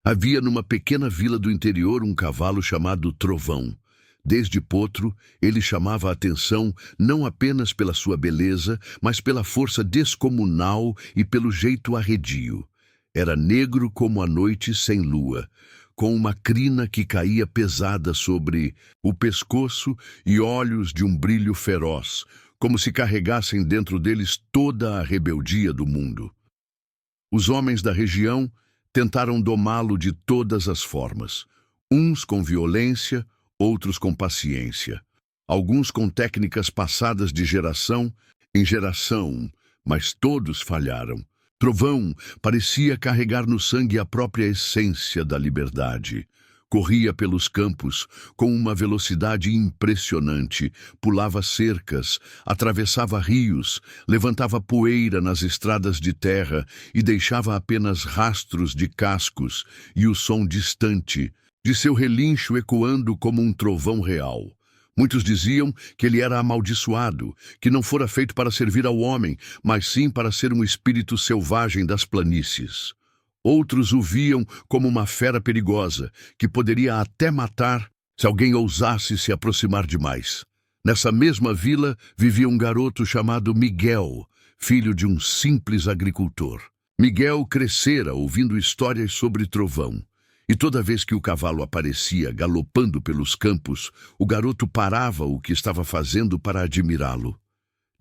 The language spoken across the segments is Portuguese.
Havia numa pequena vila do interior um cavalo chamado Trovão. Desde potro, ele chamava a atenção não apenas pela sua beleza, mas pela força descomunal e pelo jeito arredio. Era negro como a noite sem lua, com uma crina que caía pesada sobre o pescoço e olhos de um brilho feroz, como se carregassem dentro deles toda a rebeldia do mundo. Os homens da região tentaram domá-lo de todas as formas, uns com violência, outros com paciência, alguns com técnicas passadas de geração em geração, mas todos falharam. Trovão parecia carregar no sangue a própria essência da liberdade. Corria pelos campos com uma velocidade impressionante, pulava cercas, atravessava rios, levantava poeira nas estradas de terra e deixava apenas rastros de cascos e o som distante de seu relincho ecoando como um trovão real. Muitos diziam que ele era amaldiçoado, que não fora feito para servir ao homem, mas sim para ser um espírito selvagem das planícies. Outros o viam como uma fera perigosa, que poderia até matar se alguém ousasse se aproximar demais. Nessa mesma vila vivia um garoto chamado Miguel, filho de um simples agricultor. Miguel crescera ouvindo histórias sobre Trovão. E toda vez que o cavalo aparecia galopando pelos campos, o garoto parava o que estava fazendo para admirá-lo.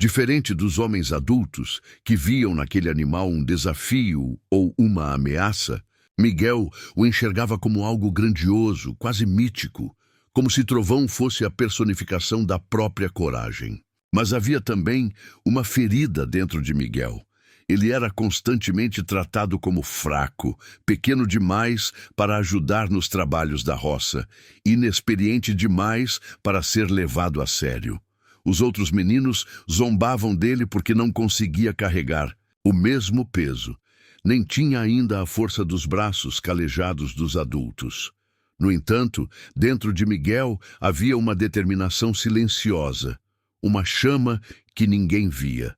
Diferente dos homens adultos, que viam naquele animal um desafio ou uma ameaça, Miguel o enxergava como algo grandioso, quase mítico, como se Trovão fosse a personificação da própria coragem. Mas havia também uma ferida dentro de Miguel. Ele era constantemente tratado como fraco, pequeno demais para ajudar nos trabalhos da roça, inexperiente demais para ser levado a sério. Os outros meninos zombavam dele porque não conseguia carregar o mesmo peso, nem tinha ainda a força dos braços calejados dos adultos. No entanto, dentro de Miguel havia uma determinação silenciosa, uma chama que ninguém via.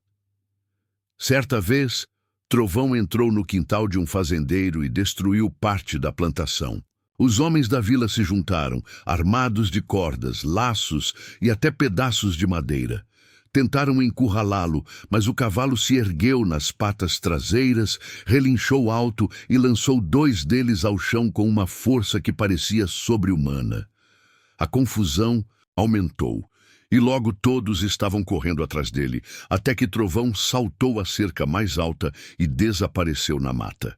Certa vez, Trovão entrou no quintal de um fazendeiro e destruiu parte da plantação. Os homens da vila se juntaram, armados de cordas, laços e até pedaços de madeira. Tentaram encurralá-lo, mas o cavalo se ergueu nas patas traseiras, relinchou alto e lançou 2 deles ao chão com uma força que parecia sobre-humana. A confusão aumentou. E logo todos estavam correndo atrás dele, até que Trovão saltou a cerca mais alta e desapareceu na mata.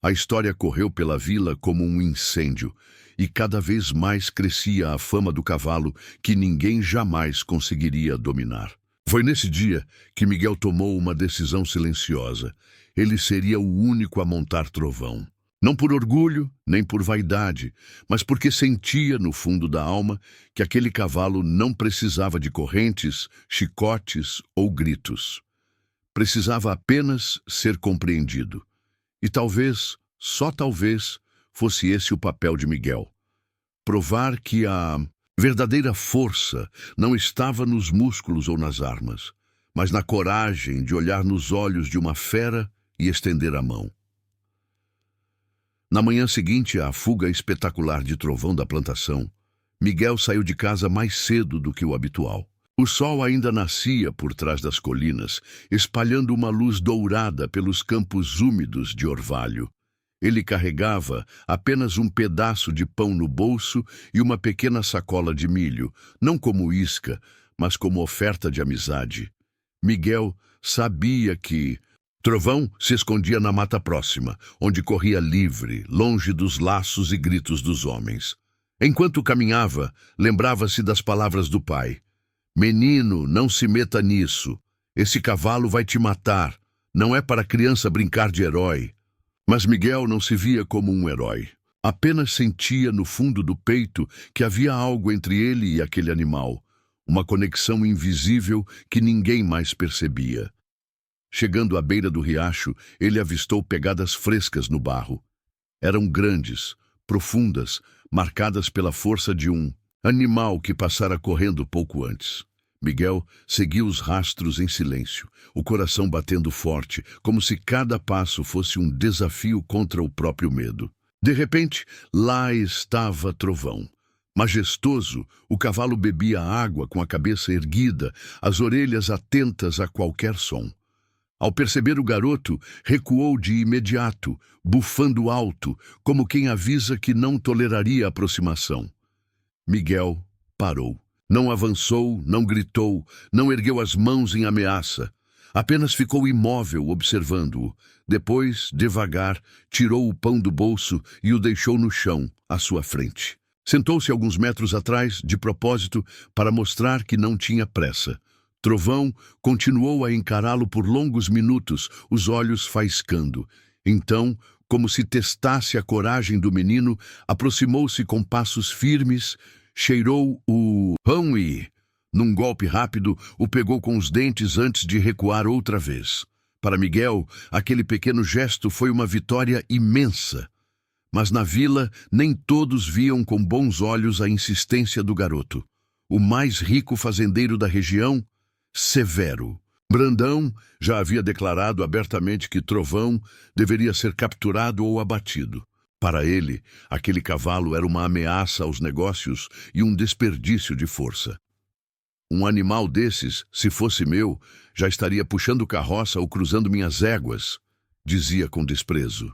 A história correu pela vila como um incêndio, e cada vez mais crescia a fama do cavalo que ninguém jamais conseguiria dominar. Foi nesse dia que Miguel tomou uma decisão silenciosa. Ele seria o único a montar Trovão. Não por orgulho, nem por vaidade, mas porque sentia no fundo da alma que aquele cavalo não precisava de correntes, chicotes ou gritos. Precisava apenas ser compreendido. E talvez, só talvez, fosse esse o papel de Miguel. Provar que a verdadeira força não estava nos músculos ou nas armas, mas na coragem de olhar nos olhos de uma fera e estender a mão. Na manhã seguinte à fuga espetacular de Trovão da plantação, Miguel saiu de casa mais cedo do que o habitual. O sol ainda nascia por trás das colinas, espalhando uma luz dourada pelos campos úmidos de orvalho. Ele carregava apenas um pedaço de pão no bolso e uma pequena sacola de milho, não como isca, mas como oferta de amizade. Miguel sabia que Trovão se escondia na mata próxima, onde corria livre, longe dos laços e gritos dos homens. Enquanto caminhava, lembrava-se das palavras do pai. Menino, não se meta nisso. Esse cavalo vai te matar. Não é para criança brincar de herói. Mas Miguel não se via como um herói. Apenas sentia no fundo do peito que havia algo entre ele e aquele animal. Uma conexão invisível que ninguém mais percebia. Chegando à beira do riacho, ele avistou pegadas frescas no barro. Eram grandes, profundas, marcadas pela força de um animal que passara correndo pouco antes. Miguel seguiu os rastros em silêncio, o coração batendo forte, como se cada passo fosse um desafio contra o próprio medo. De repente, lá estava Trovão. Majestoso, o cavalo bebia água com a cabeça erguida, as orelhas atentas a qualquer som. Ao perceber o garoto, recuou de imediato, bufando alto, como quem avisa que não toleraria aproximação. Miguel parou. Não avançou, não gritou, não ergueu as mãos em ameaça. Apenas ficou imóvel, observando-o. Depois, devagar, tirou o pão do bolso e o deixou no chão, à sua frente. Sentou-se alguns metros atrás, de propósito, para mostrar que não tinha pressa. Trovão continuou a encará-lo por longos minutos, os olhos faiscando. Então, como se testasse a coragem do menino, aproximou-se com passos firmes, cheirou o pão e, num golpe rápido, o pegou com os dentes antes de recuar outra vez. Para Miguel, aquele pequeno gesto foi uma vitória imensa. Mas na vila, nem todos viam com bons olhos a insistência do garoto. O mais rico fazendeiro da região, Severo. Brandão já havia declarado abertamente que Trovão deveria ser capturado ou abatido. Para ele, aquele cavalo era uma ameaça aos negócios e um desperdício de força. Um animal desses, se fosse meu, já estaria puxando carroça ou cruzando minhas éguas, dizia com desprezo.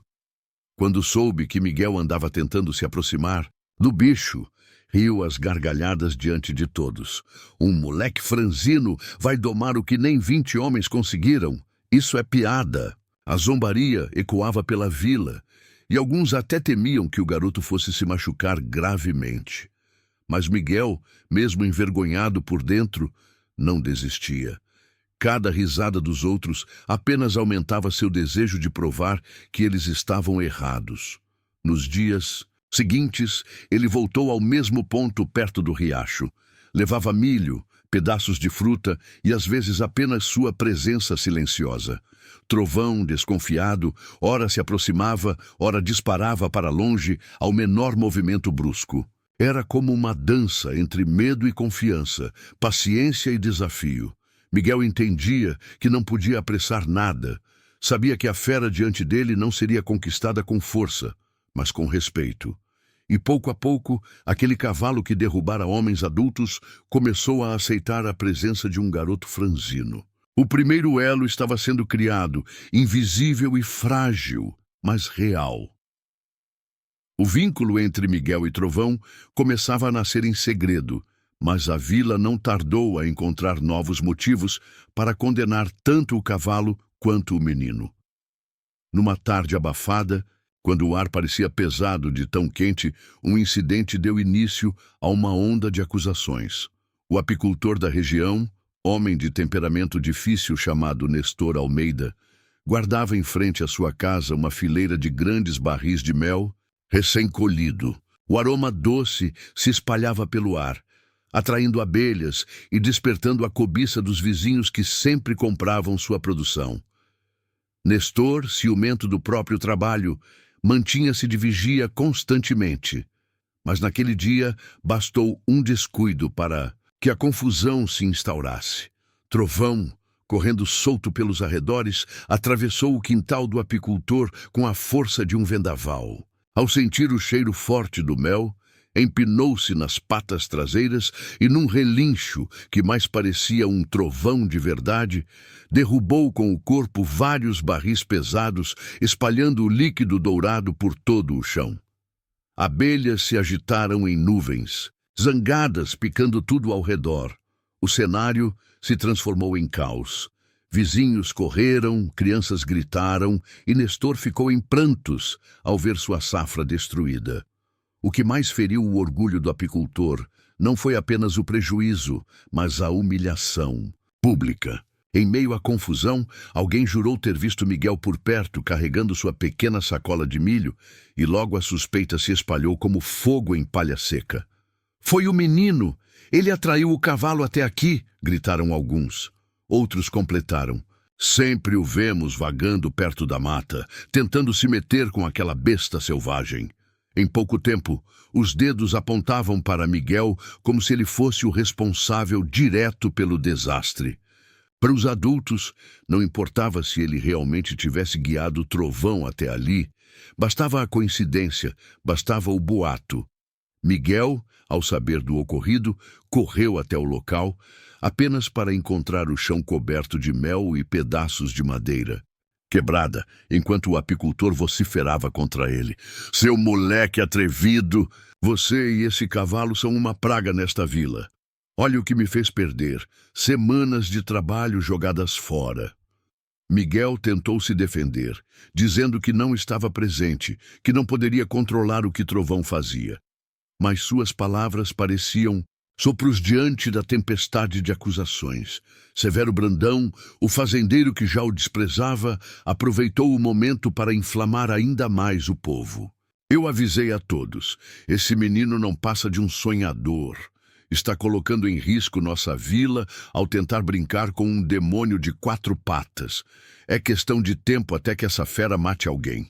Quando soube que Miguel andava tentando se aproximar do bicho, riu às gargalhadas diante de todos. Um moleque franzino vai domar o que nem 20 homens conseguiram. Isso é piada. A zombaria ecoava pela vila, e alguns até temiam que o garoto fosse se machucar gravemente. Mas Miguel, mesmo envergonhado por dentro, não desistia. Cada risada dos outros apenas aumentava seu desejo de provar que eles estavam errados. Nos dias seguintes, ele voltou ao mesmo ponto perto do riacho. Levava milho, pedaços de fruta e às vezes apenas sua presença silenciosa. Trovão, desconfiado, ora se aproximava, ora disparava para longe ao menor movimento brusco. Era como uma dança entre medo e confiança, paciência e desafio. Miguel entendia que não podia apressar nada. Sabia que a fera diante dele não seria conquistada com força, mas com respeito. E pouco a pouco, aquele cavalo que derrubara homens adultos começou a aceitar a presença de um garoto franzino. O primeiro elo estava sendo criado, invisível e frágil, mas real. O vínculo entre Miguel e Trovão começava a nascer em segredo, mas a vila não tardou a encontrar novos motivos para condenar tanto o cavalo quanto o menino. Numa tarde abafada, quando o ar parecia pesado de tão quente, um incidente deu início a uma onda de acusações. O apicultor da região, homem de temperamento difícil chamado Nestor Almeida, guardava em frente à sua casa uma fileira de grandes barris de mel recém-colhido. O aroma doce se espalhava pelo ar, atraindo abelhas e despertando a cobiça dos vizinhos que sempre compravam sua produção. Nestor, ciumento do próprio trabalho, mantinha-se de vigia constantemente. Mas naquele dia bastou um descuido para que a confusão se instaurasse. Trovão, correndo solto pelos arredores, atravessou o quintal do apicultor com a força de um vendaval. Ao sentir o cheiro forte do mel, empinou-se nas patas traseiras e, num relincho que mais parecia um trovão de verdade, derrubou com o corpo vários barris pesados, espalhando o líquido dourado por todo o chão. Abelhas se agitaram em nuvens, zangadas picando tudo ao redor. O cenário se transformou em caos. Vizinhos correram, crianças gritaram e Nestor ficou em prantos ao ver sua safra destruída. O que mais feriu o orgulho do apicultor não foi apenas o prejuízo, mas a humilhação pública. Em meio à confusão, alguém jurou ter visto Miguel por perto carregando sua pequena sacola de milho e logo a suspeita se espalhou como fogo em palha seca. "Foi o menino! Ele atraiu o cavalo até aqui!" gritaram alguns. Outros completaram: "Sempre o vemos vagando perto da mata, tentando se meter com aquela besta selvagem." Em pouco tempo, os dedos apontavam para Miguel como se ele fosse o responsável direto pelo desastre. Para os adultos, não importava se ele realmente tivesse guiado o Trovão até ali, Bastava a coincidência, bastava o boato. Miguel, ao saber do ocorrido, correu até o local, apenas para encontrar o chão coberto de mel e pedaços de madeira quebrada, enquanto o apicultor vociferava contra ele. Seu moleque atrevido! Você e esse cavalo são uma praga nesta vila. Olha o que me fez perder. Semanas de trabalho jogadas fora. Miguel tentou se defender, dizendo que não estava presente, que não poderia controlar o que Trovão fazia. Mas suas palavras pareciam sopros diante da tempestade de acusações. Severo Brandão, o fazendeiro que já o desprezava, aproveitou o momento para inflamar ainda mais o povo. Eu avisei a todos, esse menino não passa de um sonhador. Está colocando em risco nossa vila ao tentar brincar com um demônio de 4 patas. É questão de tempo até que essa fera mate alguém.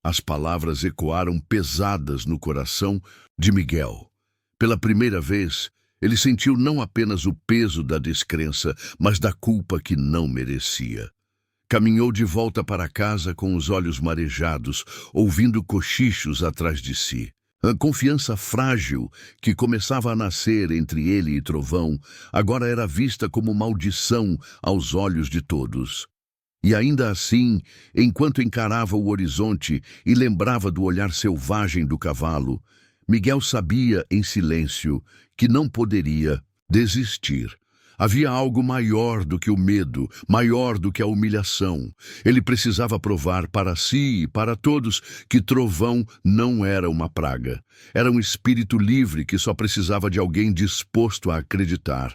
As palavras ecoaram pesadas no coração de Miguel. Pela primeira vez, ele sentiu não apenas o peso da descrença, mas da culpa que não merecia. Caminhou de volta para casa com os olhos marejados, ouvindo cochichos atrás de si. A confiança frágil que começava a nascer entre ele e Trovão agora era vista como maldição aos olhos de todos. E ainda assim, enquanto encarava o horizonte e lembrava do olhar selvagem do cavalo, Miguel sabia, em silêncio, que não poderia desistir. Havia algo maior do que o medo, maior do que a humilhação. Ele precisava provar para si e para todos que Trovão não era uma praga. Era um espírito livre que só precisava de alguém disposto a acreditar.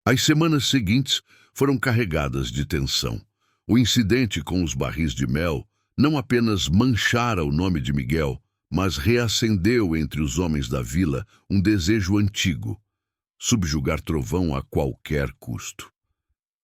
As semanas seguintes foram carregadas de tensão. O incidente com os barris de mel não apenas manchara o nome de Miguel, mas reacendeu entre os homens da vila um desejo antigo: subjugar Trovão a qualquer custo.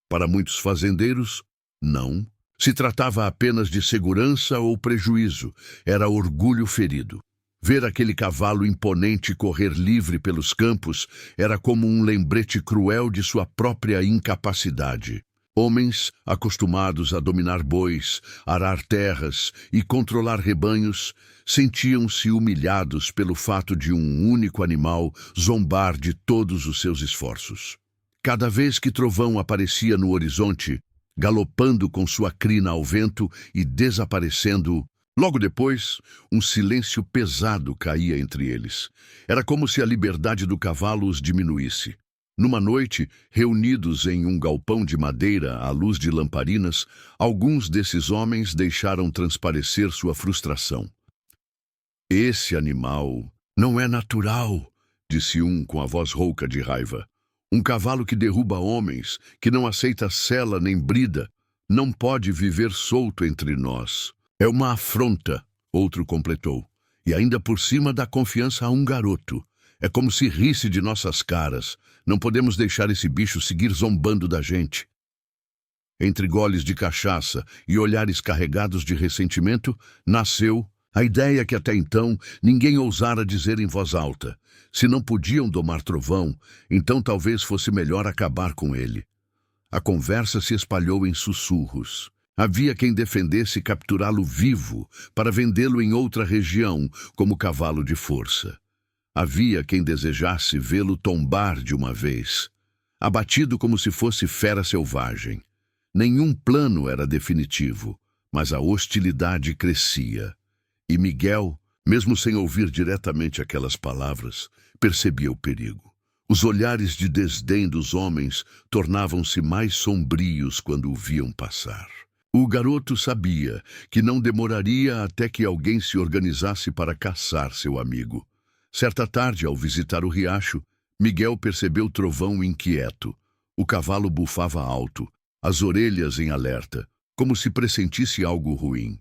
Para muitos fazendeiros, não. Se tratava apenas de segurança ou prejuízo, era orgulho ferido. Ver aquele cavalo imponente correr livre pelos campos era como um lembrete cruel de sua própria incapacidade. Homens, acostumados a dominar bois, arar terras e controlar rebanhos, sentiam-se humilhados pelo fato de um único animal zombar de todos os seus esforços. Cada vez que Trovão aparecia no horizonte, galopando com sua crina ao vento e desaparecendo, logo depois, um silêncio pesado caía entre eles. Era como se a liberdade do cavalo os diminuísse. Numa noite, reunidos em um galpão de madeira à luz de lamparinas, alguns desses homens deixaram transparecer sua frustração. Esse animal não é natural, disse um com a voz rouca de raiva. Um cavalo que derruba homens, que não aceita sela nem brida, não pode viver solto entre nós. É uma afronta, outro completou, e ainda por cima dá confiança a um garoto. É como se risse de nossas caras. Não podemos deixar esse bicho seguir zombando da gente. Entre goles de cachaça e olhares carregados de ressentimento, nasceu a ideia que até então ninguém ousara dizer em voz alta. Se não podiam domar Trovão, então talvez fosse melhor acabar com ele. A conversa se espalhou em sussurros. Havia quem defendesse capturá-lo vivo para vendê-lo em outra região como cavalo de força. Havia quem desejasse vê-lo tombar de uma vez, abatido como se fosse fera selvagem. Nenhum plano era definitivo, mas a hostilidade crescia. E Miguel, mesmo sem ouvir diretamente aquelas palavras, percebia o perigo. Os olhares de desdém dos homens tornavam-se mais sombrios quando o viam passar. O garoto sabia que não demoraria até que alguém se organizasse para caçar seu amigo. Certa tarde, ao visitar o riacho, Miguel percebeu Trovão inquieto. O cavalo bufava alto, as orelhas em alerta, como se pressentisse algo ruim.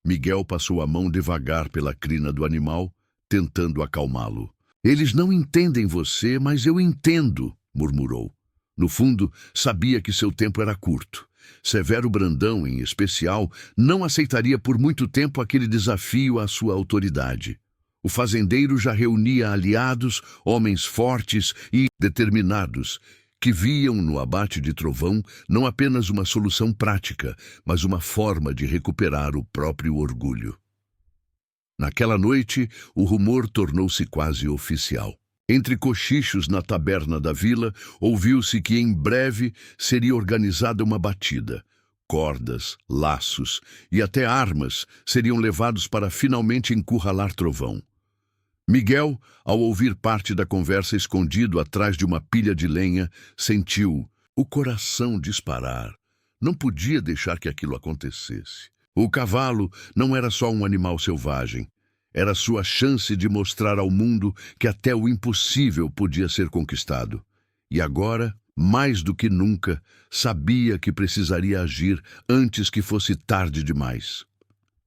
Miguel passou a mão devagar pela crina do animal, tentando acalmá-lo. Eles não entendem você, mas eu entendo, murmurou. No fundo, sabia que seu tempo era curto. Severo Brandão, em especial, não aceitaria por muito tempo aquele desafio à sua autoridade. O fazendeiro já reunia aliados, homens fortes e determinados, que viam no abate de Trovão não apenas uma solução prática, mas uma forma de recuperar o próprio orgulho. Naquela noite, o rumor tornou-se quase oficial. Entre cochichos na taberna da vila, ouviu-se que em breve seria organizada uma batida. Cordas, laços e até armas seriam levados para finalmente encurralar Trovão. Miguel, ao ouvir parte da conversa escondido atrás de uma pilha de lenha, sentiu o coração disparar. Não podia deixar que aquilo acontecesse. O cavalo não era só um animal selvagem. Era sua chance de mostrar ao mundo que até o impossível podia ser conquistado. E agora, mais do que nunca, sabia que precisaria agir antes que fosse tarde demais.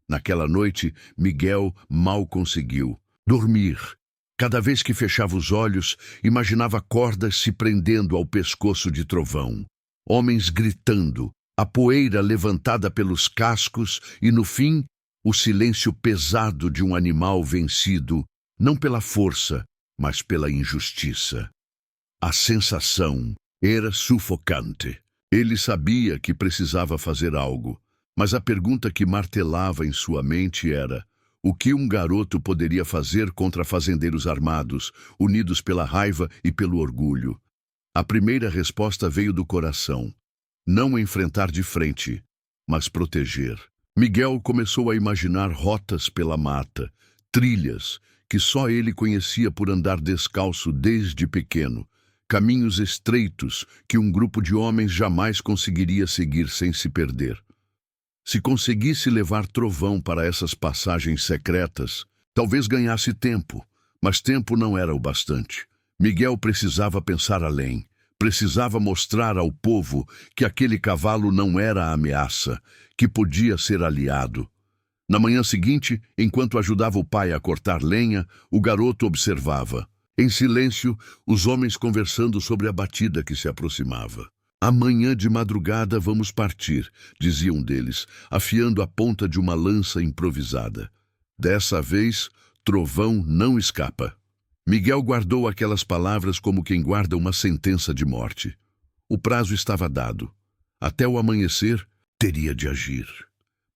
Naquela noite, Miguel mal conseguiu dormir. Cada vez que fechava os olhos, imaginava cordas se prendendo ao pescoço de Trovão, homens gritando, a poeira levantada pelos cascos e, no fim, o silêncio pesado de um animal vencido, não pela força, mas pela injustiça. A sensação era sufocante. Ele sabia que precisava fazer algo, mas a pergunta que martelava em sua mente era: o que um garoto poderia fazer contra fazendeiros armados, unidos pela raiva e pelo orgulho? A primeira resposta veio do coração: não enfrentar de frente, mas proteger. Miguel começou a imaginar rotas pela mata, trilhas que só ele conhecia por andar descalço desde pequeno, caminhos estreitos que um grupo de homens jamais conseguiria seguir sem se perder. Se conseguisse levar Trovão para essas passagens secretas, talvez ganhasse tempo, mas tempo não era o bastante. Miguel precisava pensar além. Precisava mostrar ao povo que aquele cavalo não era ameaça, que podia ser aliado. Na manhã seguinte, enquanto ajudava o pai a cortar lenha, o garoto observava, em silêncio, os homens conversando sobre a batida que se aproximava. Amanhã de madrugada vamos partir, dizia um deles, afiando a ponta de uma lança improvisada. Dessa vez, Trovão não escapa. Miguel guardou aquelas palavras como quem guarda uma sentença de morte. O prazo estava dado. Até o amanhecer, teria de agir.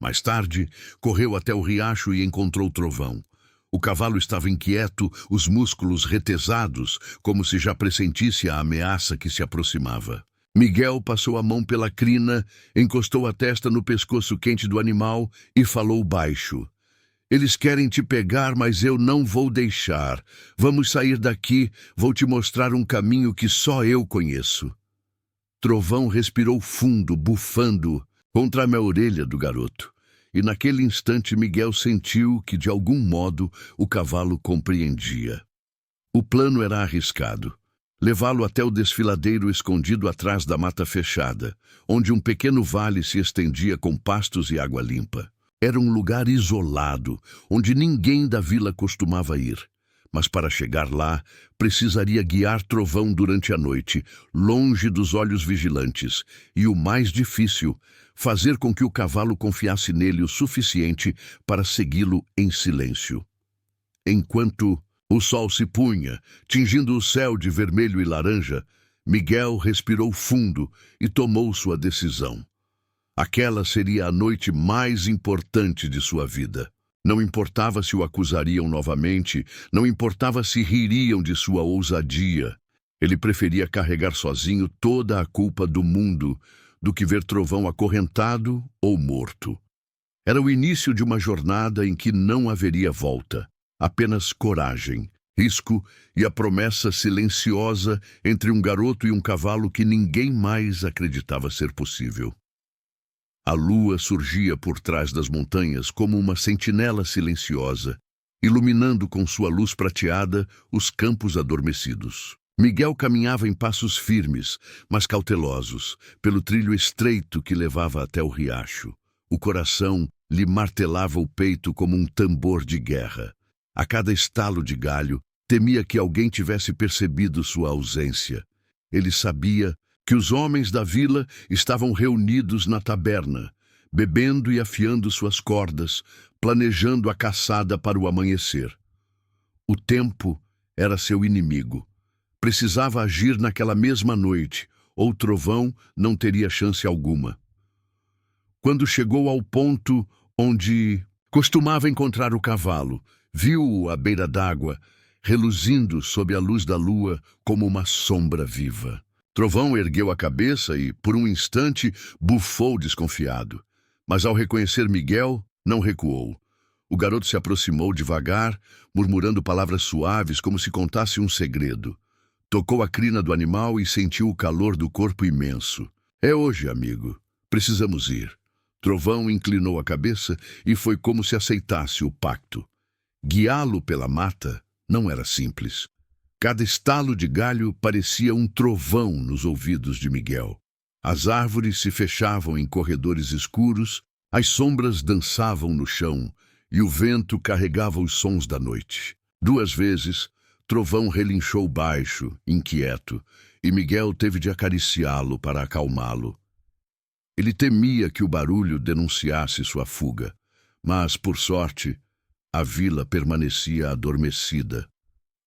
Mais tarde, correu até o riacho e encontrou Trovão. O cavalo estava inquieto, os músculos retesados, como se já pressentisse a ameaça que se aproximava. Miguel passou a mão pela crina, encostou a testa no pescoço quente do animal e falou baixo: eles querem te pegar, mas eu não vou deixar. Vamos sair daqui, vou te mostrar um caminho que só eu conheço. Trovão respirou fundo, bufando contra a orelha do garoto. E naquele instante Miguel sentiu que, de algum modo, o cavalo compreendia. O plano era arriscado. Levá-lo até o desfiladeiro escondido atrás da mata fechada, onde um pequeno vale se estendia com pastos e água limpa. Era um lugar isolado, onde ninguém da vila costumava ir. Mas para chegar lá, precisaria guiar Trovão durante a noite, longe dos olhos vigilantes. E o mais difícil, fazer com que o cavalo confiasse nele o suficiente para segui-lo em silêncio. Enquanto o sol se punha, tingindo o céu de vermelho e laranja, Miguel respirou fundo e tomou sua decisão. Aquela seria a noite mais importante de sua vida. Não importava se o acusariam novamente, não importava se ririam de sua ousadia. Ele preferia carregar sozinho toda a culpa do mundo do que ver Trovão acorrentado ou morto. Era o início de uma jornada em que não haveria volta, apenas coragem, risco e a promessa silenciosa entre um garoto e um cavalo que ninguém mais acreditava ser possível. A lua surgia por trás das montanhas como uma sentinela silenciosa, iluminando com sua luz prateada os campos adormecidos. Miguel caminhava em passos firmes, mas cautelosos, pelo trilho estreito que levava até o riacho. O coração lhe martelava o peito como um tambor de guerra. A cada estalo de galho, temia que alguém tivesse percebido sua ausência. Ele sabia que os homens da vila estavam reunidos na taberna, bebendo e afiando suas cordas, planejando a caçada para o amanhecer. O tempo era seu inimigo. Precisava agir naquela mesma noite, ou Trovão não teria chance alguma. Quando chegou ao ponto onde Costumava encontrar o cavalo, viu-o à beira d'água, reluzindo sob a luz da lua como uma sombra viva. Trovão ergueu a cabeça e, por um instante, bufou desconfiado. Mas ao reconhecer Miguel, não recuou. O garoto se aproximou devagar, murmurando palavras suaves como se contasse um segredo. Tocou a crina do animal e sentiu o calor do corpo imenso. É hoje, amigo. Precisamos ir. Trovão inclinou a cabeça e foi como se aceitasse o pacto. Guiá-lo pela mata não era simples. Cada estalo de galho parecia um trovão nos ouvidos de Miguel. As árvores se fechavam em corredores escuros, as sombras dançavam no chão e o vento carregava os sons da noite. 2 vezes, Trovão relinchou baixo, inquieto, e Miguel teve de acariciá-lo para acalmá-lo. Ele temia que o barulho denunciasse sua fuga, mas, por sorte, a vila permanecia adormecida.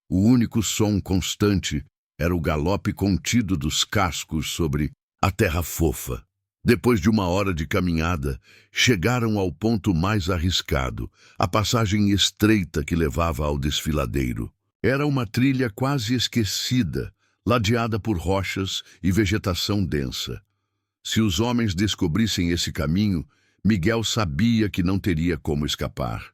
O único som constante era o galope contido dos cascos sobre a terra fofa. Depois de 1 hora de caminhada, chegaram ao ponto mais arriscado, a passagem estreita que levava ao desfiladeiro. Era uma trilha quase esquecida, ladeada por rochas e vegetação densa. Se os homens descobrissem esse caminho, Miguel sabia que não teria como escapar.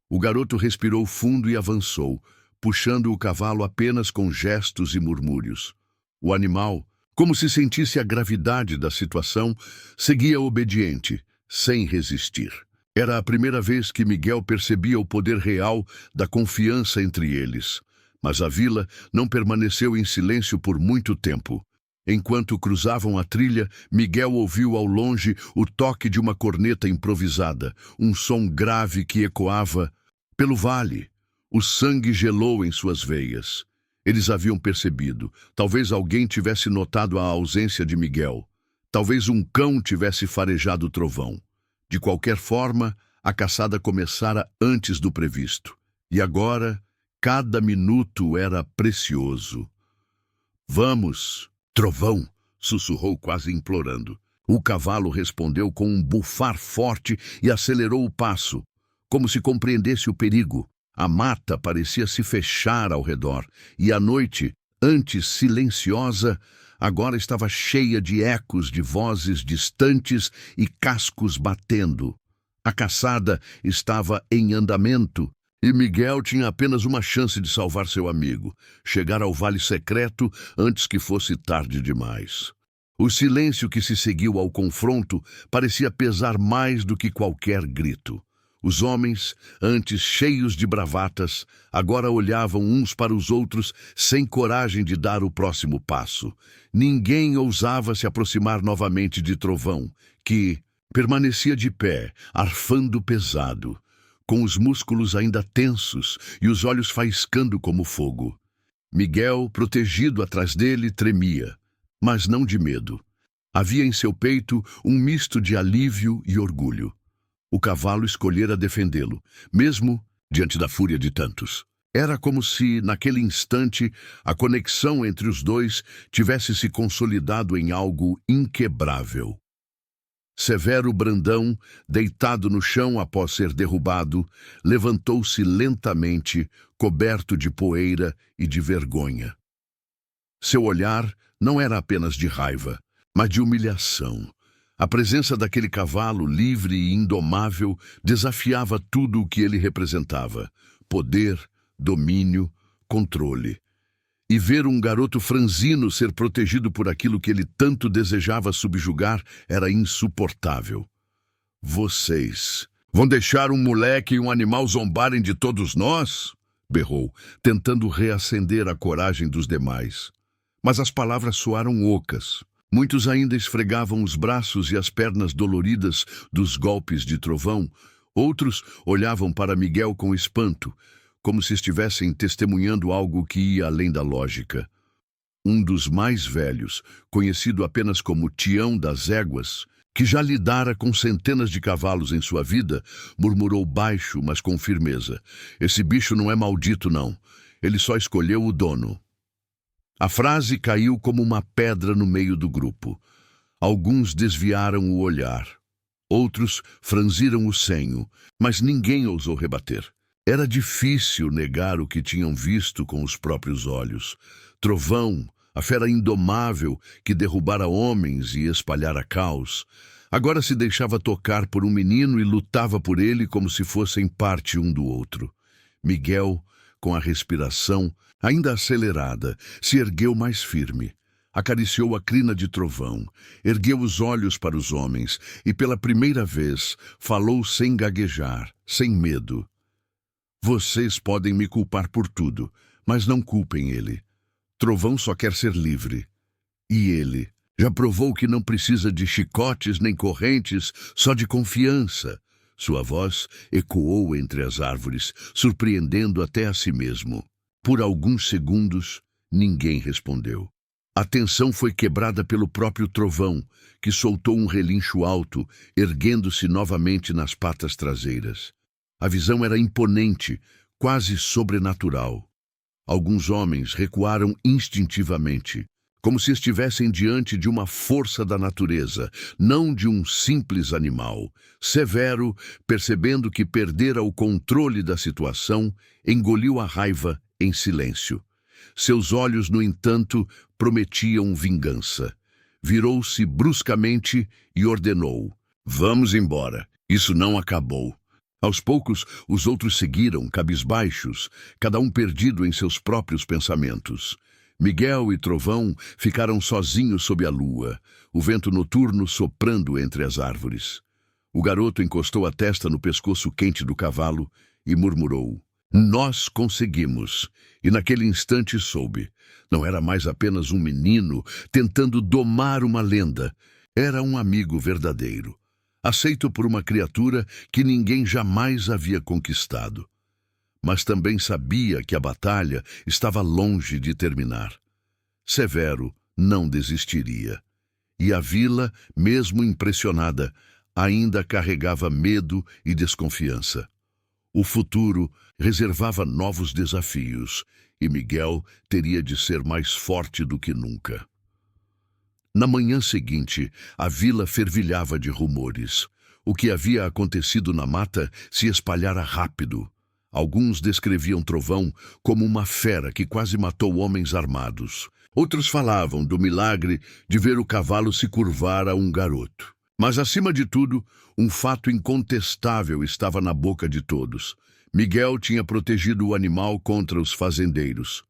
O garoto respirou fundo e avançou, puxando o cavalo apenas com gestos e murmúrios. O animal, como se sentisse a gravidade da situação, seguia obediente, sem resistir. Era a primeira vez que Miguel percebia o poder real da confiança entre eles. Mas a vila não permaneceu em silêncio por muito tempo. Enquanto cruzavam a trilha, Miguel ouviu ao longe o toque de uma corneta improvisada, um som grave que ecoava pelo vale. O sangue gelou em suas veias. Eles haviam percebido. Talvez alguém tivesse notado a ausência de Miguel. Talvez um cão tivesse farejado o trovão. De qualquer forma, a caçada começara antes do previsto. E agora, cada minuto era precioso. Vamos, Trovão, sussurrou quase implorando. O cavalo respondeu com um bufar forte e acelerou o passo, como se compreendesse o perigo. A mata parecia se fechar ao redor, e a noite, antes silenciosa, agora estava cheia de ecos de vozes distantes e cascos batendo. A caçada estava em andamento, e Miguel tinha apenas uma chance de salvar seu amigo, chegar ao vale secreto antes que fosse tarde demais. O silêncio que se seguiu ao confronto parecia pesar mais do que qualquer grito. Os homens, antes cheios de bravatas, agora olhavam uns para os outros sem coragem de dar o próximo passo. Ninguém ousava se aproximar novamente de Trovão, que permanecia de pé, arfando pesado, com os músculos ainda tensos e os olhos faiscando como fogo. Miguel, protegido atrás dele, tremia, mas não de medo. Havia em seu peito um misto de alívio e orgulho. O cavalo escolhera defendê-lo, mesmo diante da fúria de tantos. Era como se, naquele instante, a conexão entre os dois tivesse se consolidado em algo inquebrável. Severo Brandão, deitado no chão após ser derrubado, levantou-se lentamente, coberto de poeira e de vergonha. Seu olhar não era apenas de raiva, mas de humilhação. A presença daquele cavalo livre e indomável desafiava tudo o que ele representava: poder, domínio, controle. E ver um garoto franzino ser protegido por aquilo que ele tanto desejava subjugar era insuportável. Vocês vão deixar um moleque e um animal zombarem de todos nós? Berrou, tentando reacender a coragem dos demais. Mas as palavras soaram ocas. Muitos ainda esfregavam os braços e as pernas doloridas dos golpes de Trovão. Outros olhavam para Miguel com espanto, como se estivessem testemunhando algo que ia além da lógica. Um dos mais velhos, conhecido apenas como Tião das Éguas, que já lidara com centenas de cavalos em sua vida, murmurou baixo, mas com firmeza: "Esse bicho não é maldito, não. Ele só escolheu o dono." A frase caiu como uma pedra no meio do grupo. Alguns desviaram o olhar. Outros franziram o senho, mas ninguém ousou rebater. Era difícil negar o que tinham visto com os próprios olhos. Trovão, a fera indomável que derrubara homens e espalhara caos, agora se deixava tocar por um menino e lutava por ele como se fossem parte um do outro. Miguel, com a respiração ainda acelerada, se ergueu mais firme. Acariciou a crina de Trovão, ergueu os olhos para os homens e, pela primeira vez, falou sem gaguejar, sem medo. Vocês podem me culpar por tudo, mas não culpem ele. Trovão só quer ser livre. E ele já provou que não precisa de chicotes nem correntes, só de confiança. Sua voz ecoou entre as árvores, surpreendendo até a si mesmo. Por alguns segundos, ninguém respondeu. A tensão foi quebrada pelo próprio Trovão, que soltou um relincho alto, erguendo-se novamente nas patas traseiras. A visão era imponente, quase sobrenatural. Alguns homens recuaram instintivamente, como se estivessem diante de uma força da natureza, não de um simples animal. Severo, percebendo que perdera o controle da situação, engoliu a raiva em silêncio. Seus olhos, no entanto, prometiam vingança. Virou-se bruscamente e ordenou: "Vamos embora. Isso não acabou." Aos poucos, os outros seguiram, cabisbaixos, cada um perdido em seus próprios pensamentos. Miguel e Trovão ficaram sozinhos sob a lua, o vento noturno soprando entre as árvores. O garoto encostou a testa no pescoço quente do cavalo e murmurou: "Nós conseguimos." E naquele instante soube. Não era mais apenas um menino tentando domar uma lenda. Era um amigo verdadeiro, aceito por uma criatura que ninguém jamais havia conquistado. Mas também sabia que a batalha estava longe de terminar. Severo não desistiria. E a vila, mesmo impressionada, ainda carregava medo e desconfiança. O futuro reservava novos desafios, e Miguel teria de ser mais forte do que nunca. Na manhã seguinte, a vila fervilhava de rumores. O que havia acontecido na mata se espalhara rápido. Alguns descreviam Trovão como uma fera que quase matou homens armados. Outros falavam do milagre de ver o cavalo se curvar a um garoto. Mas, acima de tudo, um fato incontestável estava na boca de todos. Miguel tinha protegido o animal contra os fazendeiros.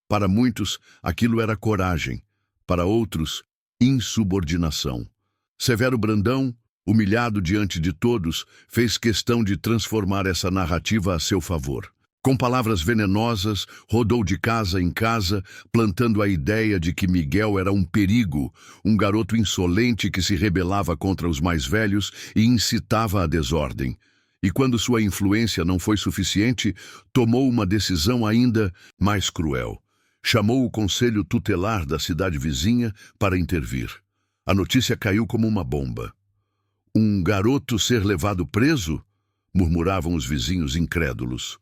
Para muitos, aquilo era coragem. Para outros, insubordinação. Severo Brandão, humilhado diante de todos, fez questão de transformar essa narrativa a seu favor. Com palavras venenosas, rodou de casa em casa, plantando a ideia de que Miguel era um perigo, um garoto insolente que se rebelava contra os mais velhos e incitava a desordem. E quando sua influência não foi suficiente, tomou uma decisão ainda mais cruel. Chamou o conselho tutelar da cidade vizinha para intervir. A notícia caiu como uma bomba. "Um garoto ser levado preso?" murmuravam os vizinhos incrédulos.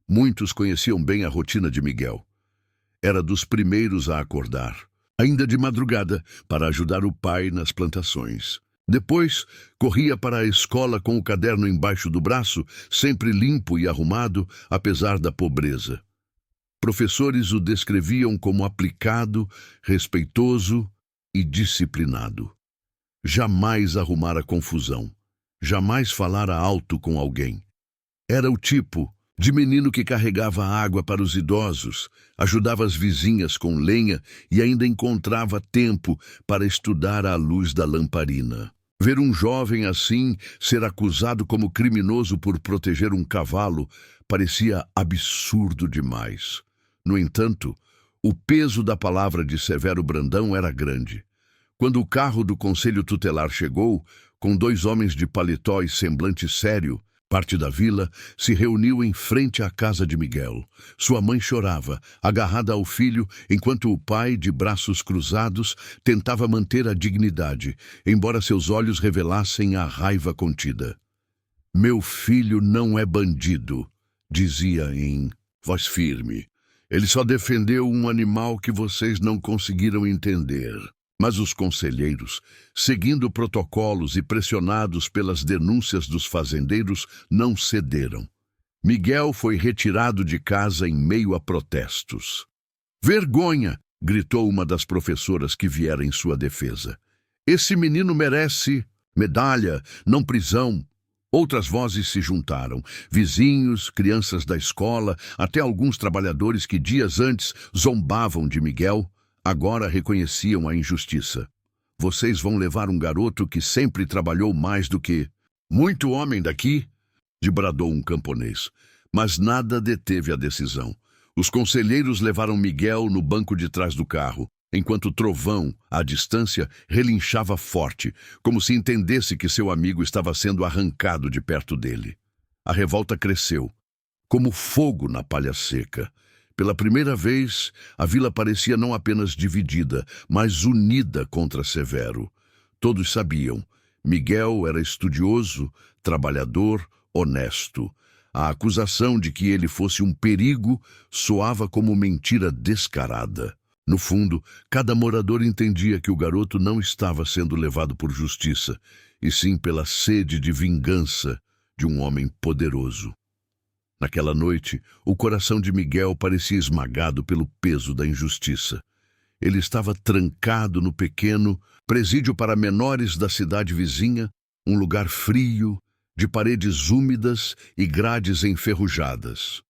Muitos conheciam bem a rotina de Miguel. Era dos primeiros a acordar, ainda de madrugada, para ajudar o pai nas plantações. Depois, corria para a escola com o caderno embaixo do braço, sempre limpo e arrumado, apesar da pobreza. Professores o descreviam como aplicado, respeitoso e disciplinado. Jamais arrumara confusão, jamais falara alto com alguém. Era o tipo de menino que carregava água para os idosos, ajudava as vizinhas com lenha e ainda encontrava tempo para estudar à luz da lamparina. Ver um jovem assim ser acusado como criminoso por proteger um cavalo parecia absurdo demais. No entanto, o peso da palavra de Severo Brandão era grande. Quando o carro do conselho tutelar chegou, com 2 homens de paletó e semblante sério, parte da vila se reuniu em frente à casa de Miguel. Sua mãe chorava, agarrada ao filho, enquanto o pai, de braços cruzados, tentava manter a dignidade, embora seus olhos revelassem a raiva contida. "Meu filho não é bandido", dizia em voz firme. "Ele só defendeu um animal que vocês não conseguiram entender." Mas os conselheiros, seguindo protocolos e pressionados pelas denúncias dos fazendeiros, não cederam. Miguel foi retirado de casa em meio a protestos. "Vergonha!" gritou uma das professoras que viera em sua defesa. "Esse menino merece medalha, não prisão." Outras vozes se juntaram, vizinhos, crianças da escola, até alguns trabalhadores que dias antes zombavam de Miguel, agora reconheciam a injustiça. "Vocês vão levar um garoto que sempre trabalhou mais do que muito homem daqui?" bradou um camponês. Mas nada deteve a decisão. Os conselheiros levaram Miguel no banco de trás do carro, enquanto Trovão, à distância, relinchava forte, como se entendesse que seu amigo estava sendo arrancado de perto dele. A revolta cresceu, como fogo na palha seca. Pela primeira vez, a vila parecia não apenas dividida, mas unida contra Severo. Todos sabiam. Miguel era estudioso, trabalhador, honesto. A acusação de que ele fosse um perigo soava como mentira descarada. No fundo, cada morador entendia que o garoto não estava sendo levado por justiça, e sim pela sede de vingança de um homem poderoso. Naquela noite, o coração de Miguel parecia esmagado pelo peso da injustiça. Ele estava trancado no pequeno presídio para menores da cidade vizinha, um lugar frio, de paredes úmidas e grades enferrujadas.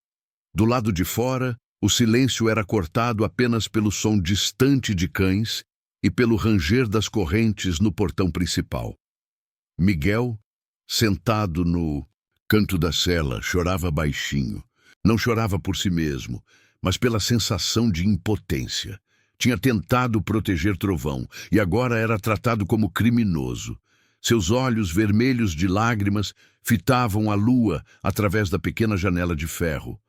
Do lado de fora, o silêncio era cortado apenas pelo som distante de cães e pelo ranger das correntes no portão principal. Miguel, sentado no canto da cela, chorava baixinho. Não chorava por si mesmo, mas pela sensação de impotência. Tinha tentado proteger Trovão e agora era tratado como criminoso. Seus olhos vermelhos de lágrimas fitavam a lua através da pequena janela de ferro.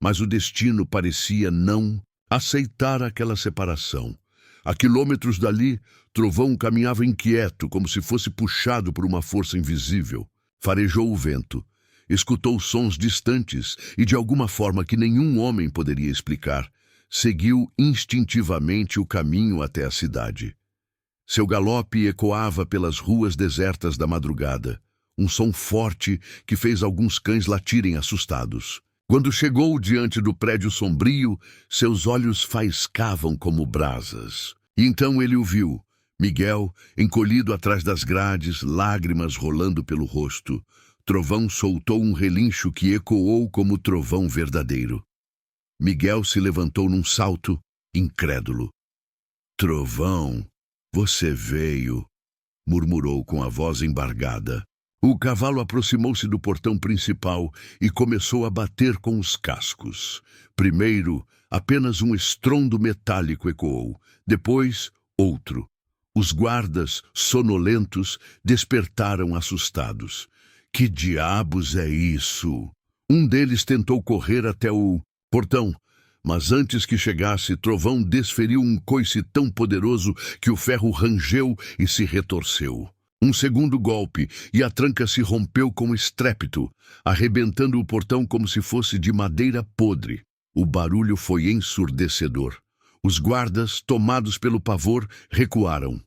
Mas o destino parecia não aceitar aquela separação. A quilômetros dali, Trovão caminhava inquieto, como se fosse puxado por uma força invisível. Farejou o vento, escutou sons distantes e, de alguma forma que nenhum homem poderia explicar, seguiu instintivamente o caminho até a cidade. Seu galope ecoava pelas ruas desertas da madrugada, um som forte que fez alguns cães latirem assustados. Quando chegou diante do prédio sombrio, seus olhos faiscavam como brasas. E então ele o viu, Miguel, encolhido atrás das grades, lágrimas rolando pelo rosto. Trovão soltou um relincho que ecoou como trovão verdadeiro. Miguel se levantou num salto, incrédulo. "Trovão, você veio", murmurou com a voz embargada. O cavalo aproximou-se do portão principal e começou a bater com os cascos. Primeiro, apenas um estrondo metálico ecoou. Depois, outro. Os guardas, sonolentos, despertaram assustados. "Que diabos é isso?" Um deles tentou correr até o portão, mas antes que chegasse, Trovão desferiu um coice tão poderoso que o ferro rangeu e se retorceu. Um segundo golpe, e a tranca se rompeu com estrépito, arrebentando o portão como se fosse de madeira podre. O barulho foi ensurdecedor. Os guardas, tomados pelo pavor, recuaram.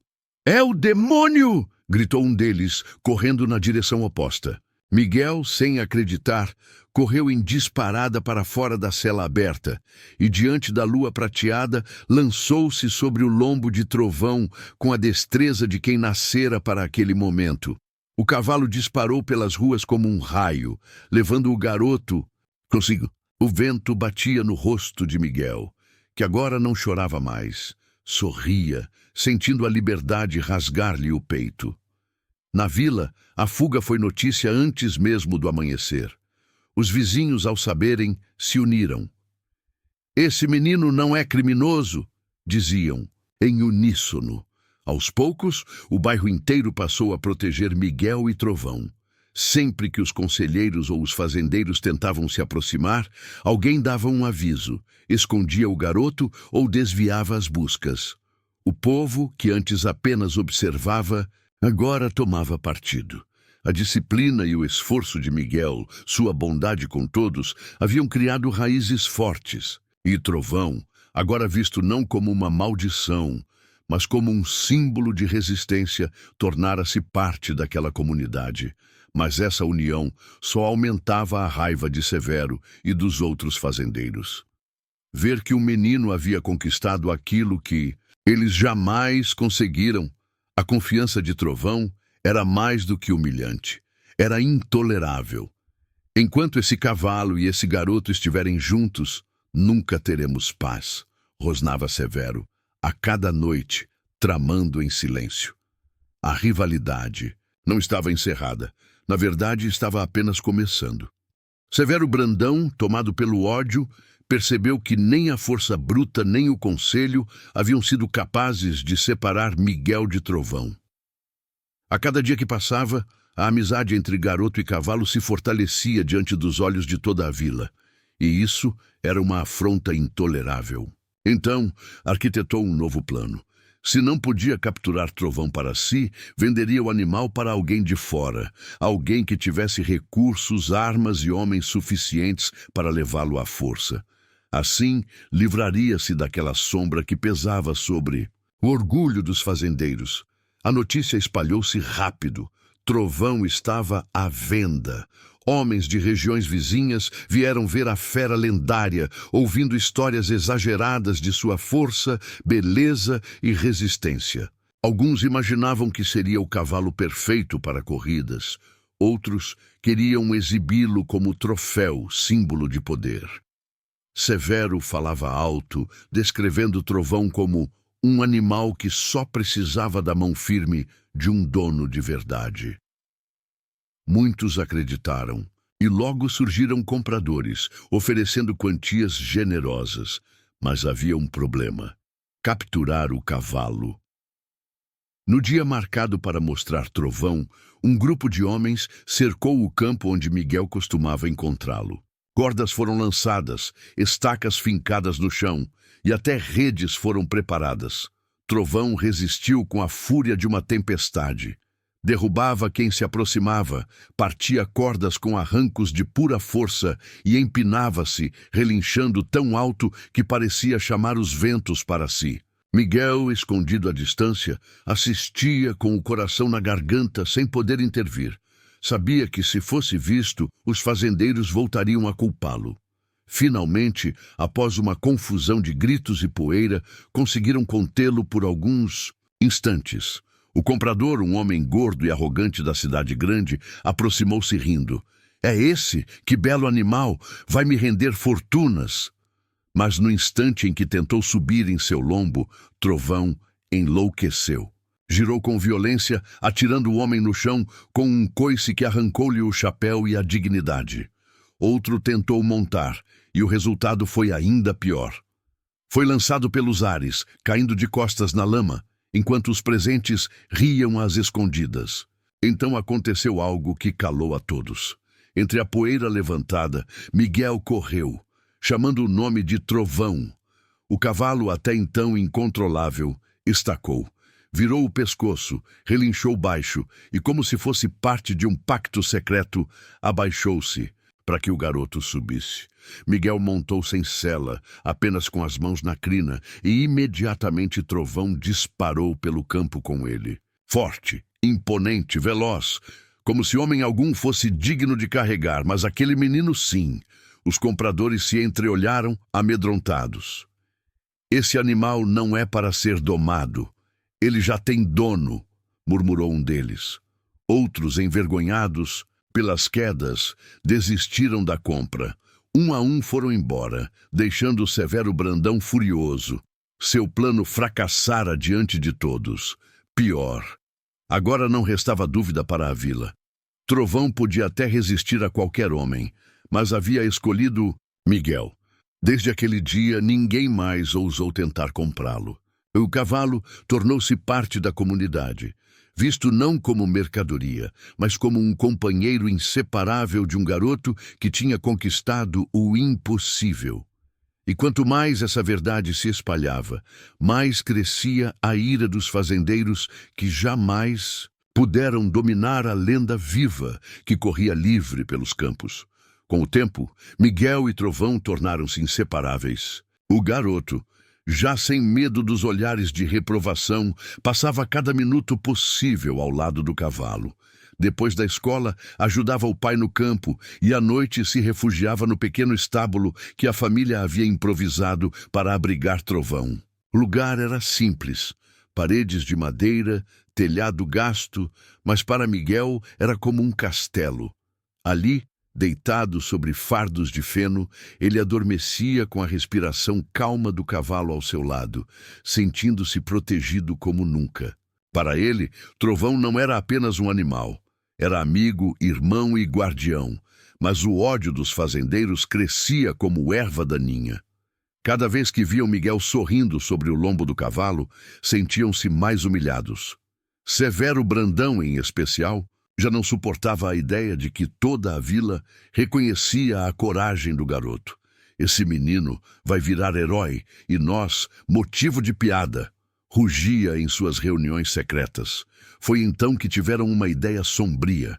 "É o demônio!" gritou um deles, correndo na direção oposta. Miguel, sem acreditar, correu em disparada para fora da cela aberta e, diante da lua prateada, lançou-se sobre o lombo de Trovão com a destreza de quem nascera para aquele momento. O cavalo disparou pelas ruas como um raio, levando o garoto consigo. O vento batia no rosto de Miguel, que agora não chorava mais. Sorria, sentindo a liberdade rasgar-lhe o peito. Na vila, a fuga foi notícia antes mesmo do amanhecer. Os vizinhos, ao saberem, se uniram. "Esse menino não é criminoso", diziam, em uníssono. Aos poucos, o bairro inteiro passou a proteger Miguel e Trovão. Sempre que os conselheiros ou os fazendeiros tentavam se aproximar, alguém dava um aviso, escondia o garoto ou desviava as buscas. O povo, que antes apenas observava, agora tomava partido. A disciplina e o esforço de Miguel, sua bondade com todos, haviam criado raízes fortes. E Trovão, agora visto não como uma maldição, mas como um símbolo de resistência, tornara-se parte daquela comunidade. Mas essa união só aumentava a raiva de Severo e dos outros fazendeiros. Ver que o menino havia conquistado aquilo que eles jamais conseguiram, a confiança de Trovão, era mais do que humilhante. Era intolerável. Enquanto esse cavalo e esse garoto estiverem juntos, nunca teremos paz, rosnava Severo, a cada noite, tramando em silêncio. A rivalidade não estava encerrada. Na verdade, estava apenas começando. Severo Brandão, tomado pelo ódio, percebeu que nem a força bruta nem o conselho haviam sido capazes de separar Miguel de Trovão. A cada dia que passava, a amizade entre garoto e cavalo se fortalecia diante dos olhos de toda a vila, e isso era uma afronta intolerável. Então, arquitetou um novo plano. Se não podia capturar Trovão para si, venderia o animal para alguém de fora, alguém que tivesse recursos, armas e homens suficientes para levá-lo à força. Assim, livraria-se daquela sombra que pesava sobre o orgulho dos fazendeiros. A notícia espalhou-se rápido. Trovão estava à venda. Homens de regiões vizinhas vieram ver a fera lendária, ouvindo histórias exageradas de sua força, beleza e resistência. Alguns imaginavam que seria o cavalo perfeito para corridas. Outros queriam exibi-lo como troféu, símbolo de poder. Severo falava alto, descrevendo Trovão como um animal que só precisava da mão firme de um dono de verdade. Muitos acreditaram, e logo surgiram compradores, oferecendo quantias generosas. Mas havia um problema: capturar o cavalo. No dia marcado para mostrar Trovão, um grupo de homens cercou o campo onde Miguel costumava encontrá-lo. Cordas foram lançadas, estacas fincadas no chão, e até redes foram preparadas. Trovão resistiu com a fúria de uma tempestade. Derrubava quem se aproximava, partia cordas com arrancos de pura força e empinava-se, relinchando tão alto que parecia chamar os ventos para si. Miguel, escondido à distância, assistia com o coração na garganta sem poder intervir. Sabia que, se fosse visto, os fazendeiros voltariam a culpá-lo. Finalmente, após uma confusão de gritos e poeira, conseguiram contê-lo por alguns instantes. O comprador, um homem gordo e arrogante da cidade grande, aproximou-se rindo. É esse? Que belo animal! Vai me render fortunas! Mas no instante em que tentou subir em seu lombo, Trovão enlouqueceu. Girou com violência, atirando o homem no chão com um coice que arrancou-lhe o chapéu e a dignidade. Outro tentou montar, e o resultado foi ainda pior. Foi lançado pelos ares, caindo de costas na lama, enquanto os presentes riam às escondidas. Então aconteceu algo que calou a todos. Entre a poeira levantada, Miguel correu, chamando o nome de Trovão. O cavalo, até então incontrolável, estacou. Virou o pescoço, relinchou baixo e, como se fosse parte de um pacto secreto, abaixou-se para que o garoto subisse. Miguel montou sem sela, apenas com as mãos na crina, e imediatamente Trovão disparou pelo campo com ele. Forte, imponente, veloz, como se homem algum fosse digno de carregar, mas aquele menino sim. Os compradores se entreolharam, amedrontados. Esse animal não é para ser domado. Ele já tem dono, murmurou um deles. Outros, envergonhados pelas quedas, desistiram da compra. Um a um foram embora, deixando o Severo Brandão furioso. Seu plano fracassara diante de todos. Pior, agora não restava dúvida para a vila. Trovão podia até resistir a qualquer homem, mas havia escolhido Miguel. Desde aquele dia, ninguém mais ousou tentar comprá-lo. O cavalo tornou-se parte da comunidade, visto não como mercadoria, mas como um companheiro inseparável de um garoto que tinha conquistado o impossível. E quanto mais essa verdade se espalhava, mais crescia a ira dos fazendeiros que jamais puderam dominar a lenda viva que corria livre pelos campos. Com o tempo, Miguel e Trovão tornaram-se inseparáveis. O garoto Já sem medo dos olhares de reprovação, passava cada minuto possível ao lado do cavalo. Depois da escola, ajudava o pai no campo e à noite se refugiava no pequeno estábulo que a família havia improvisado para abrigar Trovão. O lugar era simples, paredes de madeira, telhado gasto, mas para Miguel era como um castelo. Ali, deitado sobre fardos de feno, ele adormecia com a respiração calma do cavalo ao seu lado, sentindo-se protegido como nunca. Para ele, Trovão não era apenas um animal. Era amigo, irmão e guardião, mas o ódio dos fazendeiros crescia como erva daninha. Cada vez que viam Miguel sorrindo sobre o lombo do cavalo, sentiam-se mais humilhados. Severo Brandão, em especial, já não suportava a ideia de que toda a vila reconhecia a coragem do garoto. Esse menino vai virar herói e nós, motivo de piada, rugia em suas reuniões secretas. Foi então que tiveram uma ideia sombria.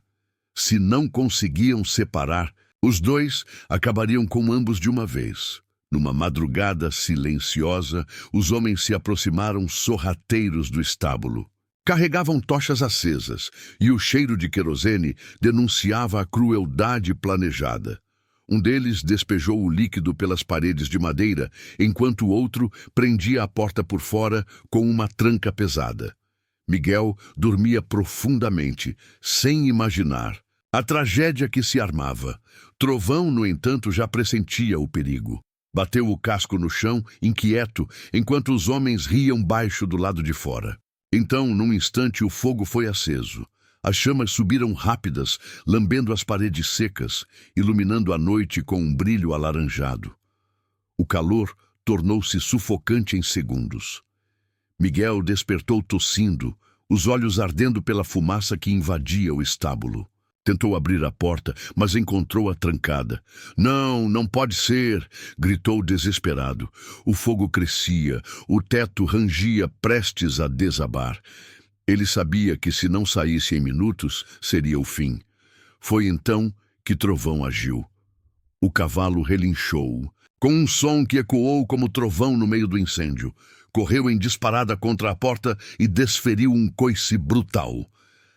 Se não conseguiam separar, os dois acabariam com ambos de uma vez. Numa madrugada silenciosa, os homens se aproximaram sorrateiros do estábulo. Carregavam tochas acesas, e o cheiro de querosene denunciava a crueldade planejada. Um deles despejou o líquido pelas paredes de madeira, enquanto o outro prendia a porta por fora com uma tranca pesada. Miguel dormia profundamente, sem imaginar a tragédia que se armava. Trovão, no entanto, já pressentia o perigo. Bateu o casco no chão, inquieto, enquanto os homens riam baixo do lado de fora. Então, num instante, o fogo foi aceso. As chamas subiram rápidas, lambendo as paredes secas, iluminando a noite com um brilho alaranjado. O calor tornou-se sufocante em segundos. Miguel despertou tossindo, os olhos ardendo pela fumaça que invadia o estábulo. Tentou abrir a porta, mas encontrou-a trancada. "Não, não pode ser!" gritou desesperado. O fogo crescia, o teto rangia prestes a desabar. Ele sabia que se não saísse em minutos, seria o fim. Foi então que Trovão agiu. O cavalo relinchou, com um som que ecoou como trovão no meio do incêndio. Correu em disparada contra a porta e desferiu um coice brutal.